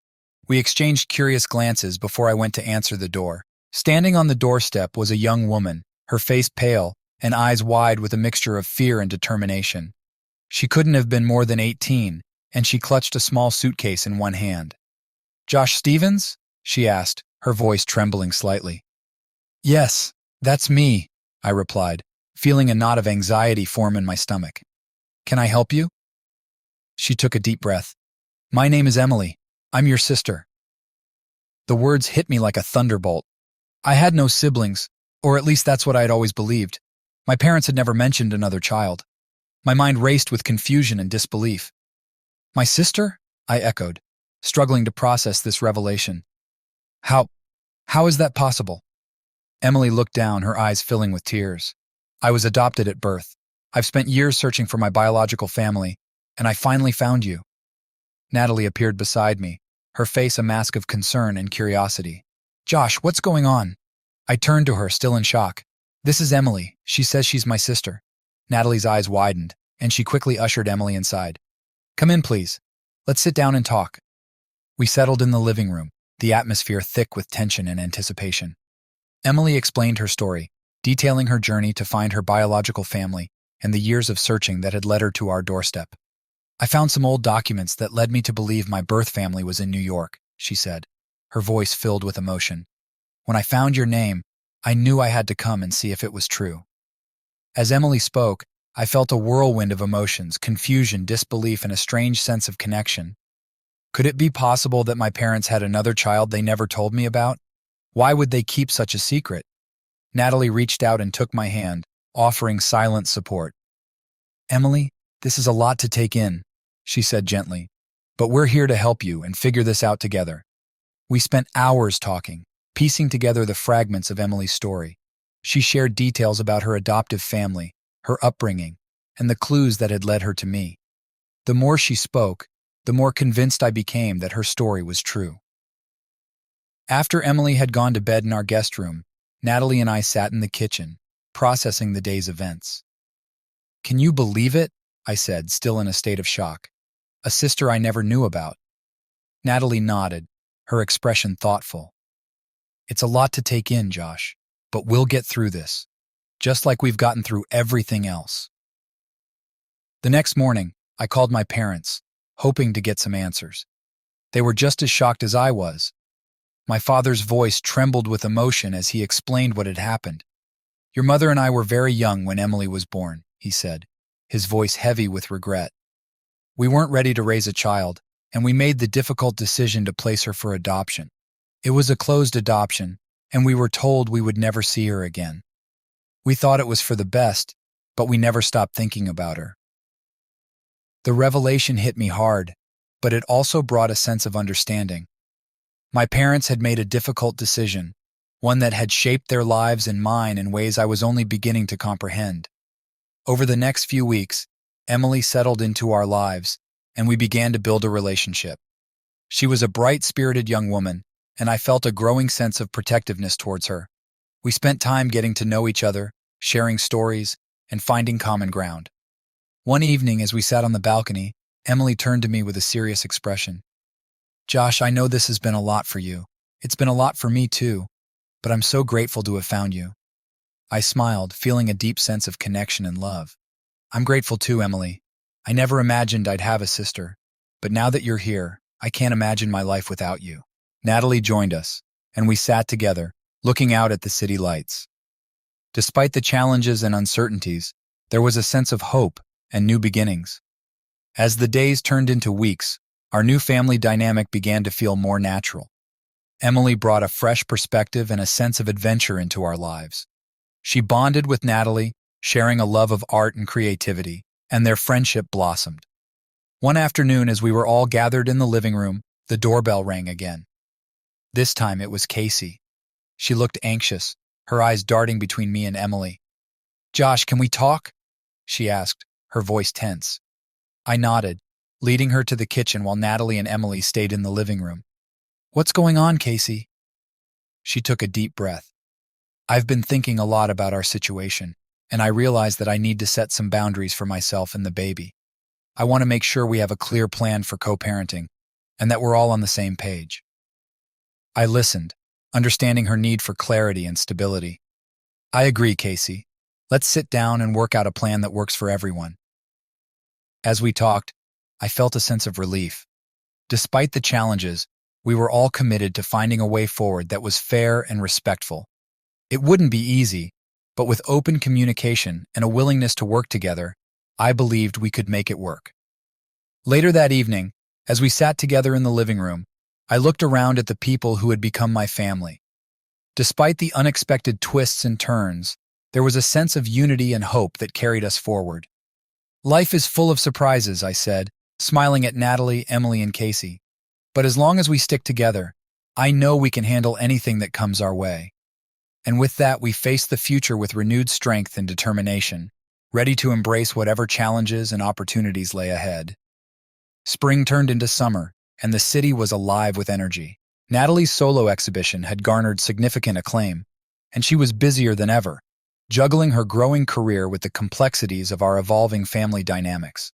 We exchanged curious glances before I went to answer the door. Standing on the doorstep was a young woman, her face pale and eyes wide with a mixture of fear and determination. She couldn't have been more than 18, and she clutched a small suitcase in one hand. "Josh Stevens?" she asked, her voice trembling slightly. "Yes, that's me," I replied, feeling a knot of anxiety form in my stomach. "Can I help you?" She took a deep breath. "My name is Emily. I'm your sister." The words hit me like a thunderbolt. I had no siblings, Or at least that's what I had always believed. My parents had never mentioned another child. My mind raced with confusion and disbelief. My sister? I echoed, struggling to process this revelation. How is that possible? Emily looked down, her eyes filling with tears. I was adopted at birth. I've spent years searching for my biological family, and I finally found you. Natalie appeared beside me, her face a mask of concern and curiosity. Josh, what's going on? I turned to her, still in shock. This is Emily. She says she's my sister. Natalie's eyes widened, and she quickly ushered Emily inside. Come in, please. Let's sit down and talk. We settled in the living room, the atmosphere thick with tension and anticipation. Emily explained her story, detailing her journey to find her biological family and the years of searching that had led her to our doorstep. I found some old documents that led me to believe my birth family was in New York, she said, her voice filled with emotion. When I found your name, I knew I had to come and see if it was true. As Emily spoke, I felt a whirlwind of emotions, confusion, disbelief, and a strange sense of connection. Could it be possible that my parents had another child they never told me about? Why would they keep such a secret? Natalie reached out and took my hand, offering silent support. Emily, this is a lot to take in, she said gently, but we're here to help you and figure this out together. We spent hours talking, piecing together the fragments of Emily's story. She shared details about her adoptive family, her upbringing, and the clues that had led her to me. The more she spoke, the more convinced I became that her story was true. After Emily had gone to bed in our guest room, Natalie and I sat in the kitchen, processing the day's events. Can you believe it? I said, still in a state of shock. A sister I never knew about. Natalie nodded, her expression thoughtful. It's a lot to take in, Josh, but we'll get through this, just like we've gotten through everything else. The next morning, I called my parents, hoping to get some answers. They were just as shocked as I was. My father's voice trembled with emotion as he explained what had happened. Your mother and I were very young when Emily was born, he said, his voice heavy with regret. We weren't ready to raise a child, and we made the difficult decision to place her for adoption. It was a closed adoption, and we were told we would never see her again. We thought it was for the best, but we never stopped thinking about her. The revelation hit me hard, but it also brought a sense of understanding. My parents had made a difficult decision, one that had shaped their lives and mine in ways I was only beginning to comprehend. Over the next few weeks, Emily settled into our lives, and we began to build a relationship. She was a bright-spirited young woman, and I felt a growing sense of protectiveness towards her. We spent time getting to know each other, sharing stories, and finding common ground. One evening, as we sat on the balcony, Emily turned to me with a serious expression. Josh, I know this has been a lot for you. It's been a lot for me too, but I'm so grateful to have found you. I smiled, feeling a deep sense of connection and love. I'm grateful too, Emily. I never imagined I'd have a sister, but now that you're here, I can't imagine my life without you. Natalie joined us, and we sat together, looking out at the city lights. Despite the challenges and uncertainties, there was a sense of hope and new beginnings. As the days turned into weeks, our new family dynamic began to feel more natural. Emily brought a fresh perspective and a sense of adventure into our lives. She bonded with Natalie, sharing a love of art and creativity, and their friendship blossomed. One afternoon, as we were all gathered in the living room, the doorbell rang again. This time it was Casey. She looked anxious, her eyes darting between me and Emily. Josh, can we talk? She asked, her voice tense. I nodded, leading her to the kitchen while Natalie and Emily stayed in the living room. What's going on, Casey? She took a deep breath. I've been thinking a lot about our situation, and I realize that I need to set some boundaries for myself and the baby. I want to make sure we have a clear plan for co-parenting, and that we're all on the same page. I listened, understanding her need for clarity and stability. I agree, Casey. Let's sit down and work out a plan that works for everyone. As we talked, I felt a sense of relief. Despite the challenges, we were all committed to finding a way forward that was fair and respectful. It wouldn't be easy, but with open communication and a willingness to work together, I believed we could make it work. Later that evening, as we sat together in the living room, I looked around at the people who had become my family. Despite the unexpected twists and turns, there was a sense of unity and hope that carried us forward. Life is full of surprises, I said, smiling at Natalie, Emily, and Casey. But as long as we stick together, I know we can handle anything that comes our way. And with that, we face the future with renewed strength and determination, ready to embrace whatever challenges and opportunities lay ahead. Spring turned into summer, and the city was alive with energy. Natalie's solo exhibition had garnered significant acclaim, and she was busier than ever, juggling her growing career with the complexities of our evolving family dynamics.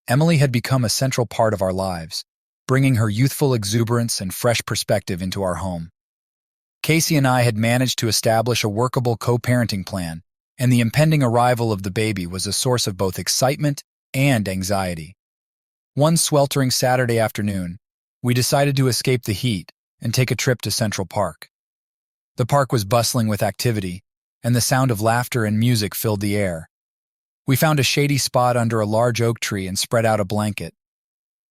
Emily had become a central part of our lives, bringing her youthful exuberance and fresh perspective into our home. Casey and I had managed to establish a workable co-parenting plan, and the impending arrival of the baby was a source of both excitement and anxiety. One sweltering Saturday afternoon, we decided to escape the heat and take a trip to Central Park. The park was bustling with activity, and the sound of laughter and music filled the air. We found a shady spot under a large oak tree and spread out a blanket.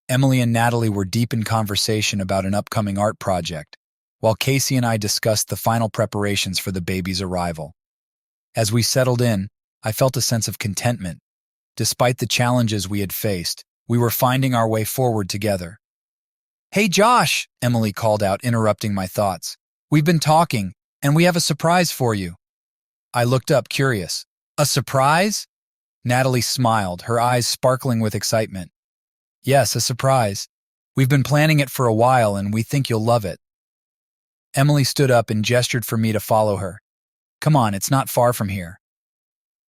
Emily and Natalie were deep in conversation about an upcoming art project, while Casey and I discussed the final preparations for the baby's arrival. As we settled in, I felt a sense of contentment. Despite the challenges we had faced, we were finding our way forward together. "Hey, Josh," Emily called out, interrupting my thoughts. "We've been talking, and we have a surprise for you." I looked up, curious. "A surprise?" Natalie smiled, her eyes sparkling with excitement. "Yes, a surprise. We've been planning it for a while, and we think you'll love it." Emily stood up and gestured for me to follow her. "Come on, it's not far from here."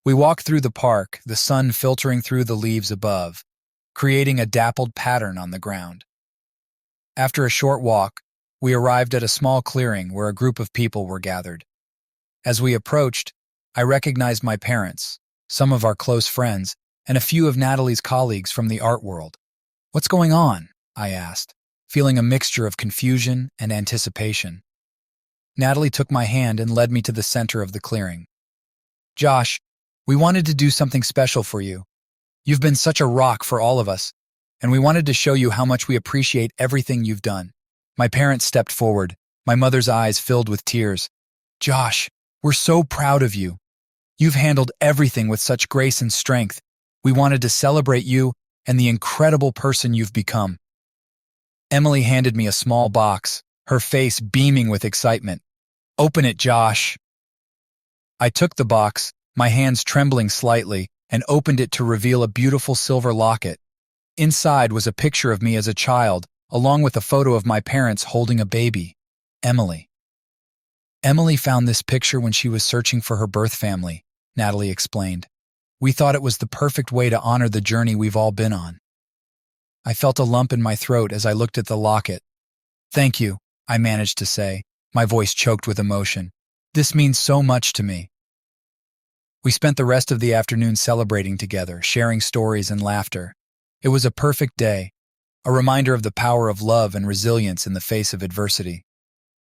We walked through the park, the sun filtering through the leaves above, creating a dappled pattern on the ground. After a short walk, we arrived at a small clearing where a group of people were gathered. As we approached, I recognized my parents, some of our close friends, and a few of Natalie's colleagues from the art world. "What's going on?" I asked, feeling a mixture of confusion and anticipation. Natalie took my hand and led me to the center of the clearing. "Josh, we wanted to do something special for you. You've been such a rock for all of us, and we wanted to show you how much we appreciate everything you've done." My parents stepped forward, my mother's eyes filled with tears. "Josh, we're so proud of you. You've handled everything with such grace and strength. We wanted to celebrate you and the incredible person you've become." Emily handed me a small box, her face beaming with excitement. "Open it, Josh." I took the box, my hands trembling slightly, and opened it to reveal a beautiful silver locket. Inside was a picture of me as a child, along with a photo of my parents holding a baby, Emily. "Emily found this picture when she was searching for her birth family," Natalie explained. "We thought it was the perfect way to honor the journey we've all been on." I felt a lump in my throat as I looked at the locket. "Thank you," I managed to say, my voice choked with emotion. "This means so much to me." We spent the rest of the afternoon celebrating together, sharing stories and laughter. It was a perfect day, a reminder of the power of love and resilience in the face of adversity.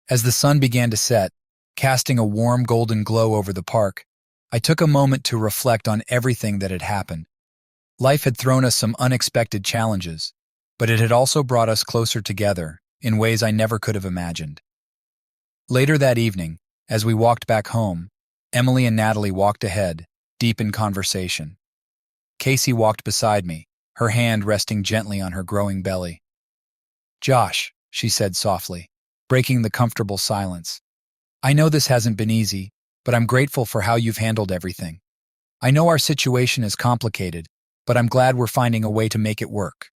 As the sun began to set, casting a warm golden glow over the park, I took a moment to reflect on everything that had happened. Life had thrown us some unexpected challenges, but it had also brought us closer together in ways I never could have imagined. Later that evening, as we walked back home, Emily and Natalie walked ahead, deep in conversation. Casey walked beside me, her hand resting gently on her growing belly. "Josh," she said softly, breaking the comfortable silence. "I know this hasn't been easy, but I'm grateful for how you've handled everything. I know our situation is complicated, but I'm glad we're finding a way to make it work."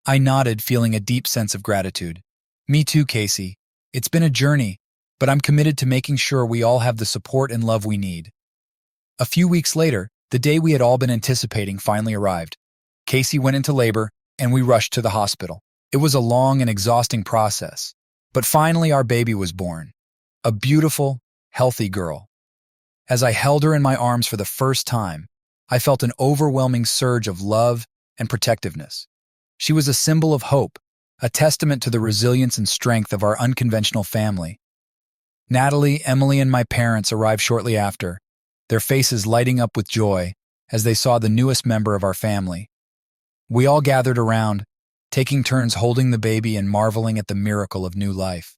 I nodded, feeling a deep sense of gratitude. "Me too, Casey. It's been a journey, but I'm committed to making sure we all have the support and love we need." A few weeks later, the day we had all been anticipating finally arrived. Casey went into labor, and we rushed to the hospital. It was a long and exhausting process, but finally our baby was born. A beautiful, healthy girl. As I held her in my arms for the first time, I felt an overwhelming surge of love and protectiveness. She was a symbol of hope, a testament to the resilience and strength of our unconventional family. Natalie, Emily, and my parents arrived shortly after, their faces lighting up with joy as they saw the newest member of our family. We all gathered around, taking turns holding the baby and marveling at the miracle of new life.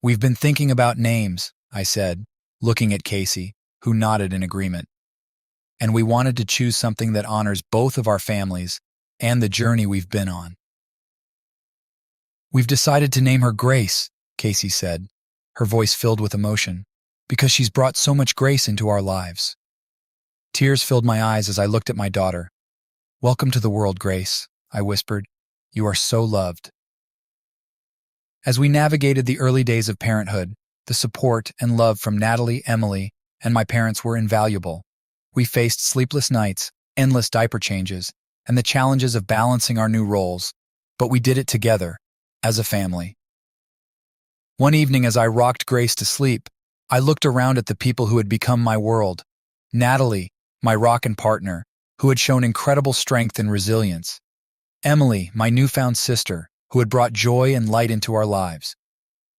We've been thinking about names, I said, looking at Casey, who nodded in agreement. And we wanted to choose something that honors both of our families and the journey we've been on. We've decided to name her Grace, Casey said, her voice filled with emotion, because she's brought so much grace into our lives. Tears filled my eyes as I looked at my daughter. "Welcome to the world, Grace," I whispered. "You are so loved." As we navigated the early days of parenthood, the support and love from Natalie, Emily, and my parents were invaluable. We faced sleepless nights, endless diaper changes, and the challenges of balancing our new roles, but we did it together, as a family. One evening as I rocked Grace to sleep, I looked around at the people who had become my world. Natalie, my rockin' partner, who had shown incredible strength and resilience. Emily, my newfound sister, who had brought joy and light into our lives.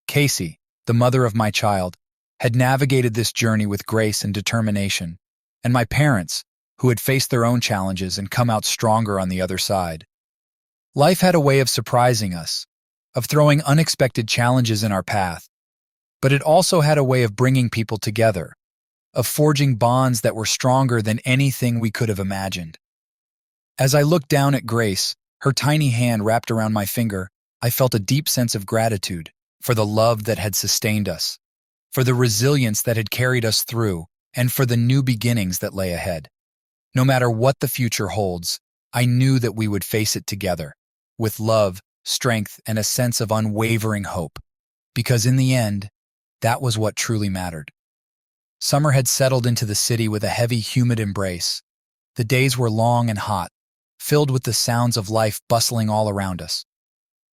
Casey, the mother of my child, had navigated this journey with grace and determination. And my parents, who had faced their own challenges and come out stronger on the other side. Life had a way of surprising us, of throwing unexpected challenges in our path, but it also had a way of bringing people together, of forging bonds that were stronger than anything we could have imagined. As I looked down at Grace, her tiny hand wrapped around my finger, I felt a deep sense of gratitude for the love that had sustained us, for the resilience that had carried us through, and for the new beginnings that lay ahead. No matter what the future holds, I knew that we would face it together, with love, strength, and a sense of unwavering hope, because in the end, that was what truly mattered. Summer had settled into the city with a heavy, humid embrace. The days were long and hot, filled with the sounds of life bustling all around us.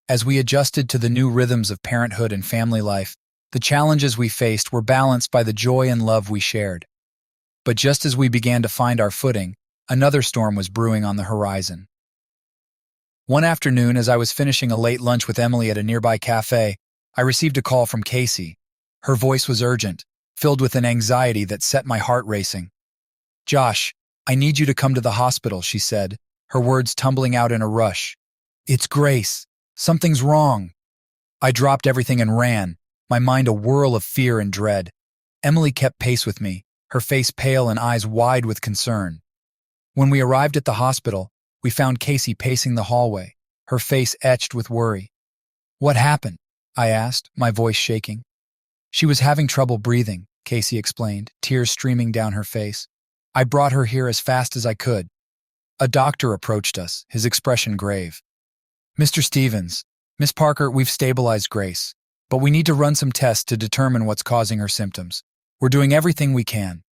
As we adjusted to the new rhythms of parenthood and family life, the challenges we faced were balanced by the joy and love we shared. But just as we began to find our footing, another storm was brewing on the horizon. One afternoon, as I was finishing a late lunch with Emily at a nearby cafe, I received a call from Casey. Her voice was urgent, filled with an anxiety that set my heart racing. "Josh, I need you to come to the hospital," she said, her words tumbling out in a rush. "It's Grace. Something's wrong." I dropped everything and ran, my mind a whirl of fear and dread. Emily kept pace with me, her face pale and eyes wide with concern. When we arrived at the hospital, we found Casey pacing the hallway, her face etched with worry. "What happened?" I asked, my voice shaking. "She was having trouble breathing," Casey explained, tears streaming down her face. "I brought her here as fast as I could." A doctor approached us, his expression grave. "Mr. Stevens, Miss Parker, we've stabilized Grace, but we need to run some tests to determine what's causing her symptoms. We're doing everything we can."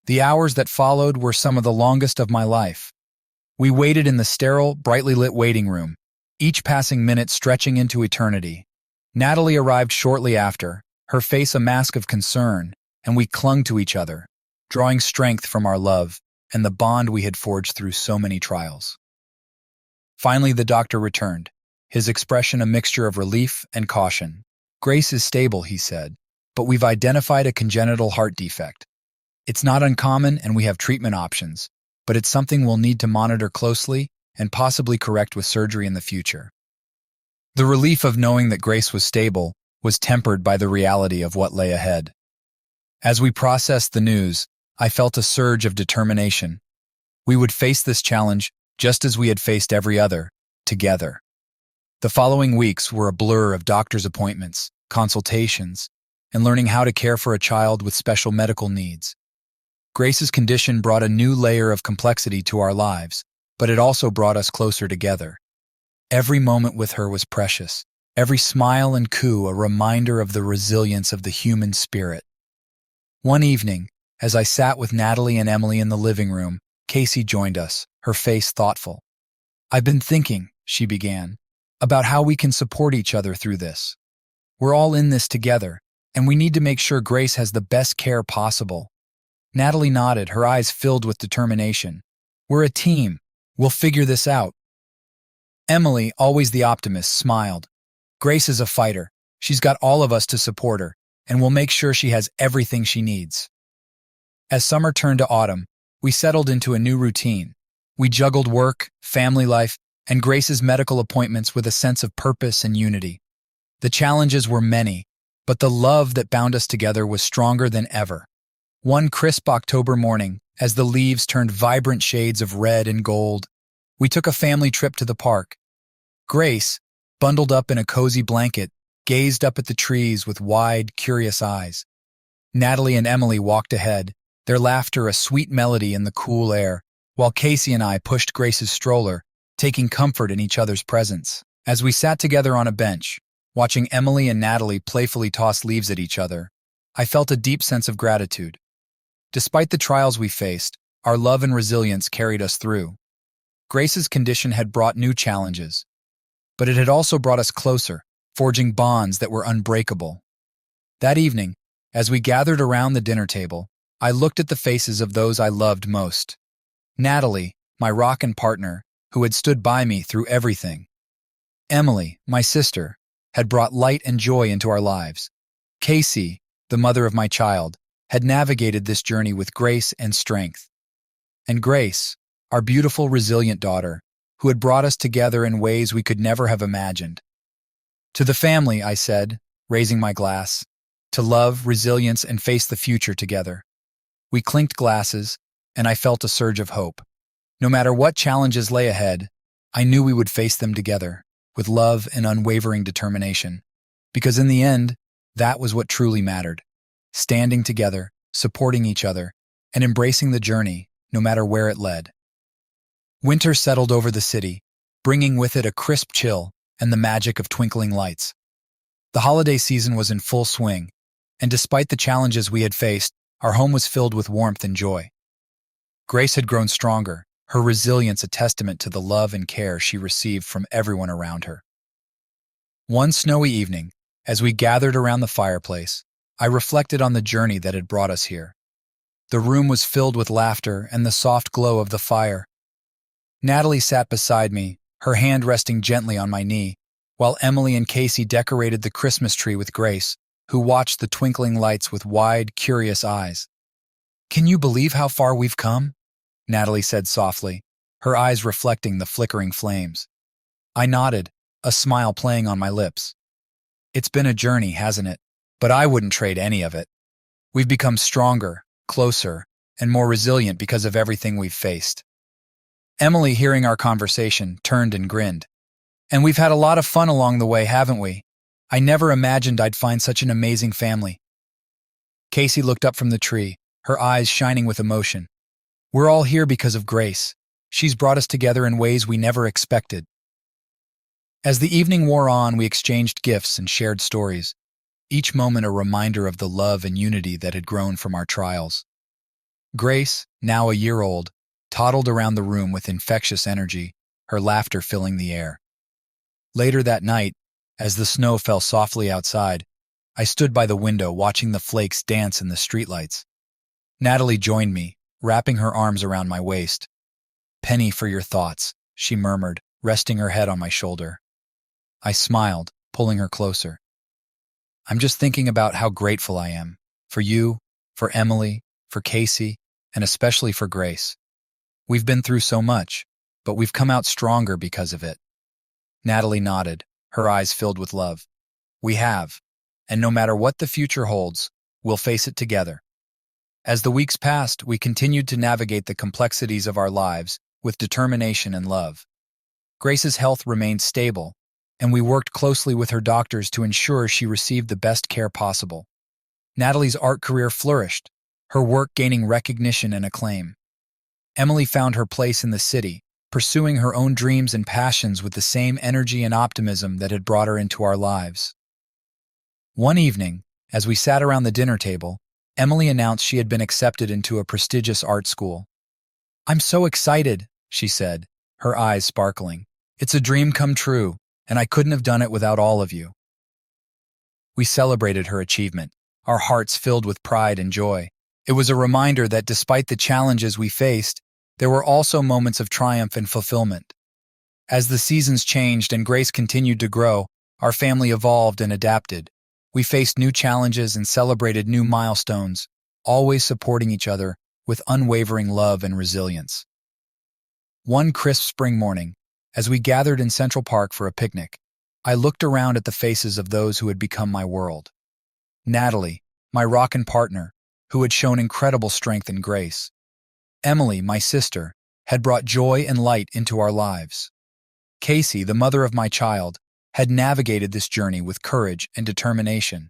The hours that followed were some of the longest of my life. We waited in the sterile, brightly lit waiting room, each passing minute stretching into eternity. Natalie arrived shortly after, her face a mask of concern, and we clung to each other, drawing strength from our love and the bond we had forged through so many trials. Finally, the doctor returned, his expression a mixture of relief and caution. "Grace is stable," he said, "but we've identified a congenital heart defect. It's not uncommon and we have treatment options, but it's something we'll need to monitor closely and possibly correct with surgery in the future." The relief of knowing that Grace was stable was tempered by the reality of what lay ahead. As we processed the news, I felt a surge of determination. We would face this challenge just as we had faced every other, together. The following weeks were a blur of doctor's appointments, consultations, and learning how to care for a child with special medical needs. Grace's condition brought a new layer of complexity to our lives, but it also brought us closer together. Every moment with her was precious, every smile and coo a reminder of the resilience of the human spirit. One evening, as I sat with Natalie and Emily in the living room, Casey joined us, her face thoughtful. "I've been thinking," she began, "about how we can support each other through this. We're all in this together, and we need to make sure Grace has the best care possible." Natalie nodded, her eyes filled with determination. "We're a team. We'll figure this out." Emily, always the optimist, smiled. "Grace is a fighter. She's got all of us to support her, and we'll make sure she has everything she needs." As summer turned to autumn, we settled into a new routine. We juggled work, family life, and Grace's medical appointments with a sense of purpose and unity. The challenges were many, but the love that bound us together was stronger than ever. One crisp October morning, as the leaves turned vibrant shades of red and gold, we took a family trip to the park. Grace, bundled up in a cozy blanket, gazed up at the trees with wide, curious eyes. Natalie and Emily walked ahead, their laughter a sweet melody in the cool air, while Casey and I pushed Grace's stroller, taking comfort in each other's presence. As we sat together on a bench, watching Emily and Natalie playfully toss leaves at each other, I felt a deep sense of gratitude. Despite the trials we faced, our love and resilience carried us through. Grace's condition had brought new challenges, but it had also brought us closer, forging bonds that were unbreakable. That evening, as we gathered around the dinner table, I looked at the faces of those I loved most. Natalie, my rock and partner, who had stood by me through everything. Emily, my sister, had brought light and joy into our lives. Casey, the mother of my child, had navigated this journey with grace and strength. And Grace, our beautiful, resilient daughter, who had brought us together in ways we could never have imagined. To the family, I said, raising my glass, to love, resilience, and face the future together. We clinked glasses, and I felt a surge of hope. No matter what challenges lay ahead, I knew we would face them together, with love and unwavering determination. Because in the end, that was what truly mattered. Standing together, supporting each other, and embracing the journey, no matter where it led. Winter settled over the city, bringing with it a crisp chill and the magic of twinkling lights. The holiday season was in full swing, and despite the challenges we had faced, our home was filled with warmth and joy. Grace had grown stronger, her resilience a testament to the love and care she received from everyone around her. One snowy evening, as we gathered around the fireplace, I reflected on the journey that had brought us here. The room was filled with laughter and the soft glow of the fire. Natalie sat beside me, her hand resting gently on my knee, while Emily and Casey decorated the Christmas tree with Grace, who watched the twinkling lights with wide, curious eyes. "Can you believe how far we've come?" Natalie said softly, her eyes reflecting the flickering flames. I nodded, a smile playing on my lips. It's been a journey, hasn't it? But I wouldn't trade any of it. We've become stronger, closer, and more resilient because of everything we've faced. Emily, hearing our conversation, turned and grinned. And we've had a lot of fun along the way, haven't we? I never imagined I'd find such an amazing family. Casey looked up from the tree, her eyes shining with emotion. We're all here because of Grace. She's brought us together in ways we never expected. As the evening wore on, we exchanged gifts and shared stories, each moment a reminder of the love and unity that had grown from our trials. Grace, now a year old, toddled around the room with infectious energy, her laughter filling the air. Later that night, as the snow fell softly outside, I stood by the window watching the flakes dance in the streetlights. Natalie joined me, wrapping her arms around my waist. "Penny for your thoughts," she murmured, resting her head on my shoulder. I smiled, pulling her closer. "I'm just thinking about how grateful I am. For you, for Emily, for Casey, and especially for Grace. We've been through so much, but we've come out stronger because of it." Natalie nodded, her eyes filled with love. "We have, and no matter what the future holds, we'll face it together." As the weeks passed, we continued to navigate the complexities of our lives with determination and love. Grace's health remained stable, and we worked closely with her doctors to ensure she received the best care possible. Natalie's art career flourished, her work gaining recognition and acclaim. Emily found her place in the city, pursuing her own dreams and passions with the same energy and optimism that had brought her into our lives. One evening, as we sat around the dinner table, Emily announced she had been accepted into a prestigious art school. "I'm so excited," she said, her eyes sparkling. "It's a dream come true, and I couldn't have done it without all of you." We celebrated her achievement, our hearts filled with pride and joy. It was a reminder that despite the challenges we faced, there were also moments of triumph and fulfillment. As the seasons changed and Grace continued to grow, our family evolved and adapted. We faced new challenges and celebrated new milestones, always supporting each other with unwavering love and resilience. One crisp spring morning, as we gathered in Central Park for a picnic, I looked around at the faces of those who had become my world. Natalie, my rockin' partner, who had shown incredible strength and grace. Emily, my sister, had brought joy and light into our lives. Casey, the mother of my child, had navigated this journey with courage and determination.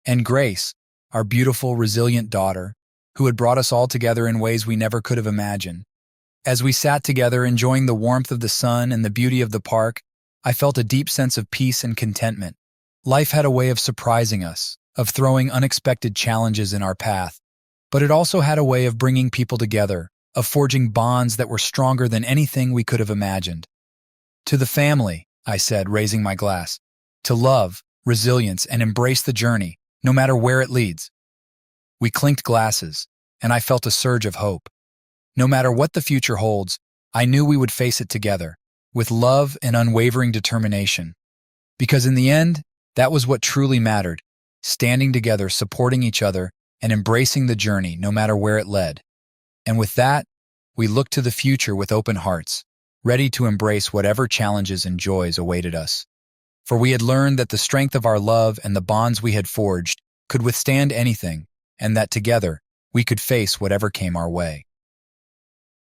And Grace, our beautiful, resilient daughter, who had brought us all together in ways we never could have imagined. As we sat together enjoying the warmth of the sun and the beauty of the park, I felt a deep sense of peace and contentment. Life had a way of surprising us, of throwing unexpected challenges in our path, but it also had a way of bringing people together, of forging bonds that were stronger than anything we could have imagined. To the family, I said, raising my glass, to love, resilience, and embrace the journey, no matter where it leads. We clinked glasses, and I felt a surge of hope. No matter what the future holds, I knew we would face it together, with love and unwavering determination. Because in the end, that was what truly mattered, standing together, supporting each other, and embracing the journey no matter where it led. And with that, we looked to the future with open hearts, ready to embrace whatever challenges and joys awaited us. For we had learned that the strength of our love and the bonds we had forged could withstand anything, and that together we could face whatever came our way.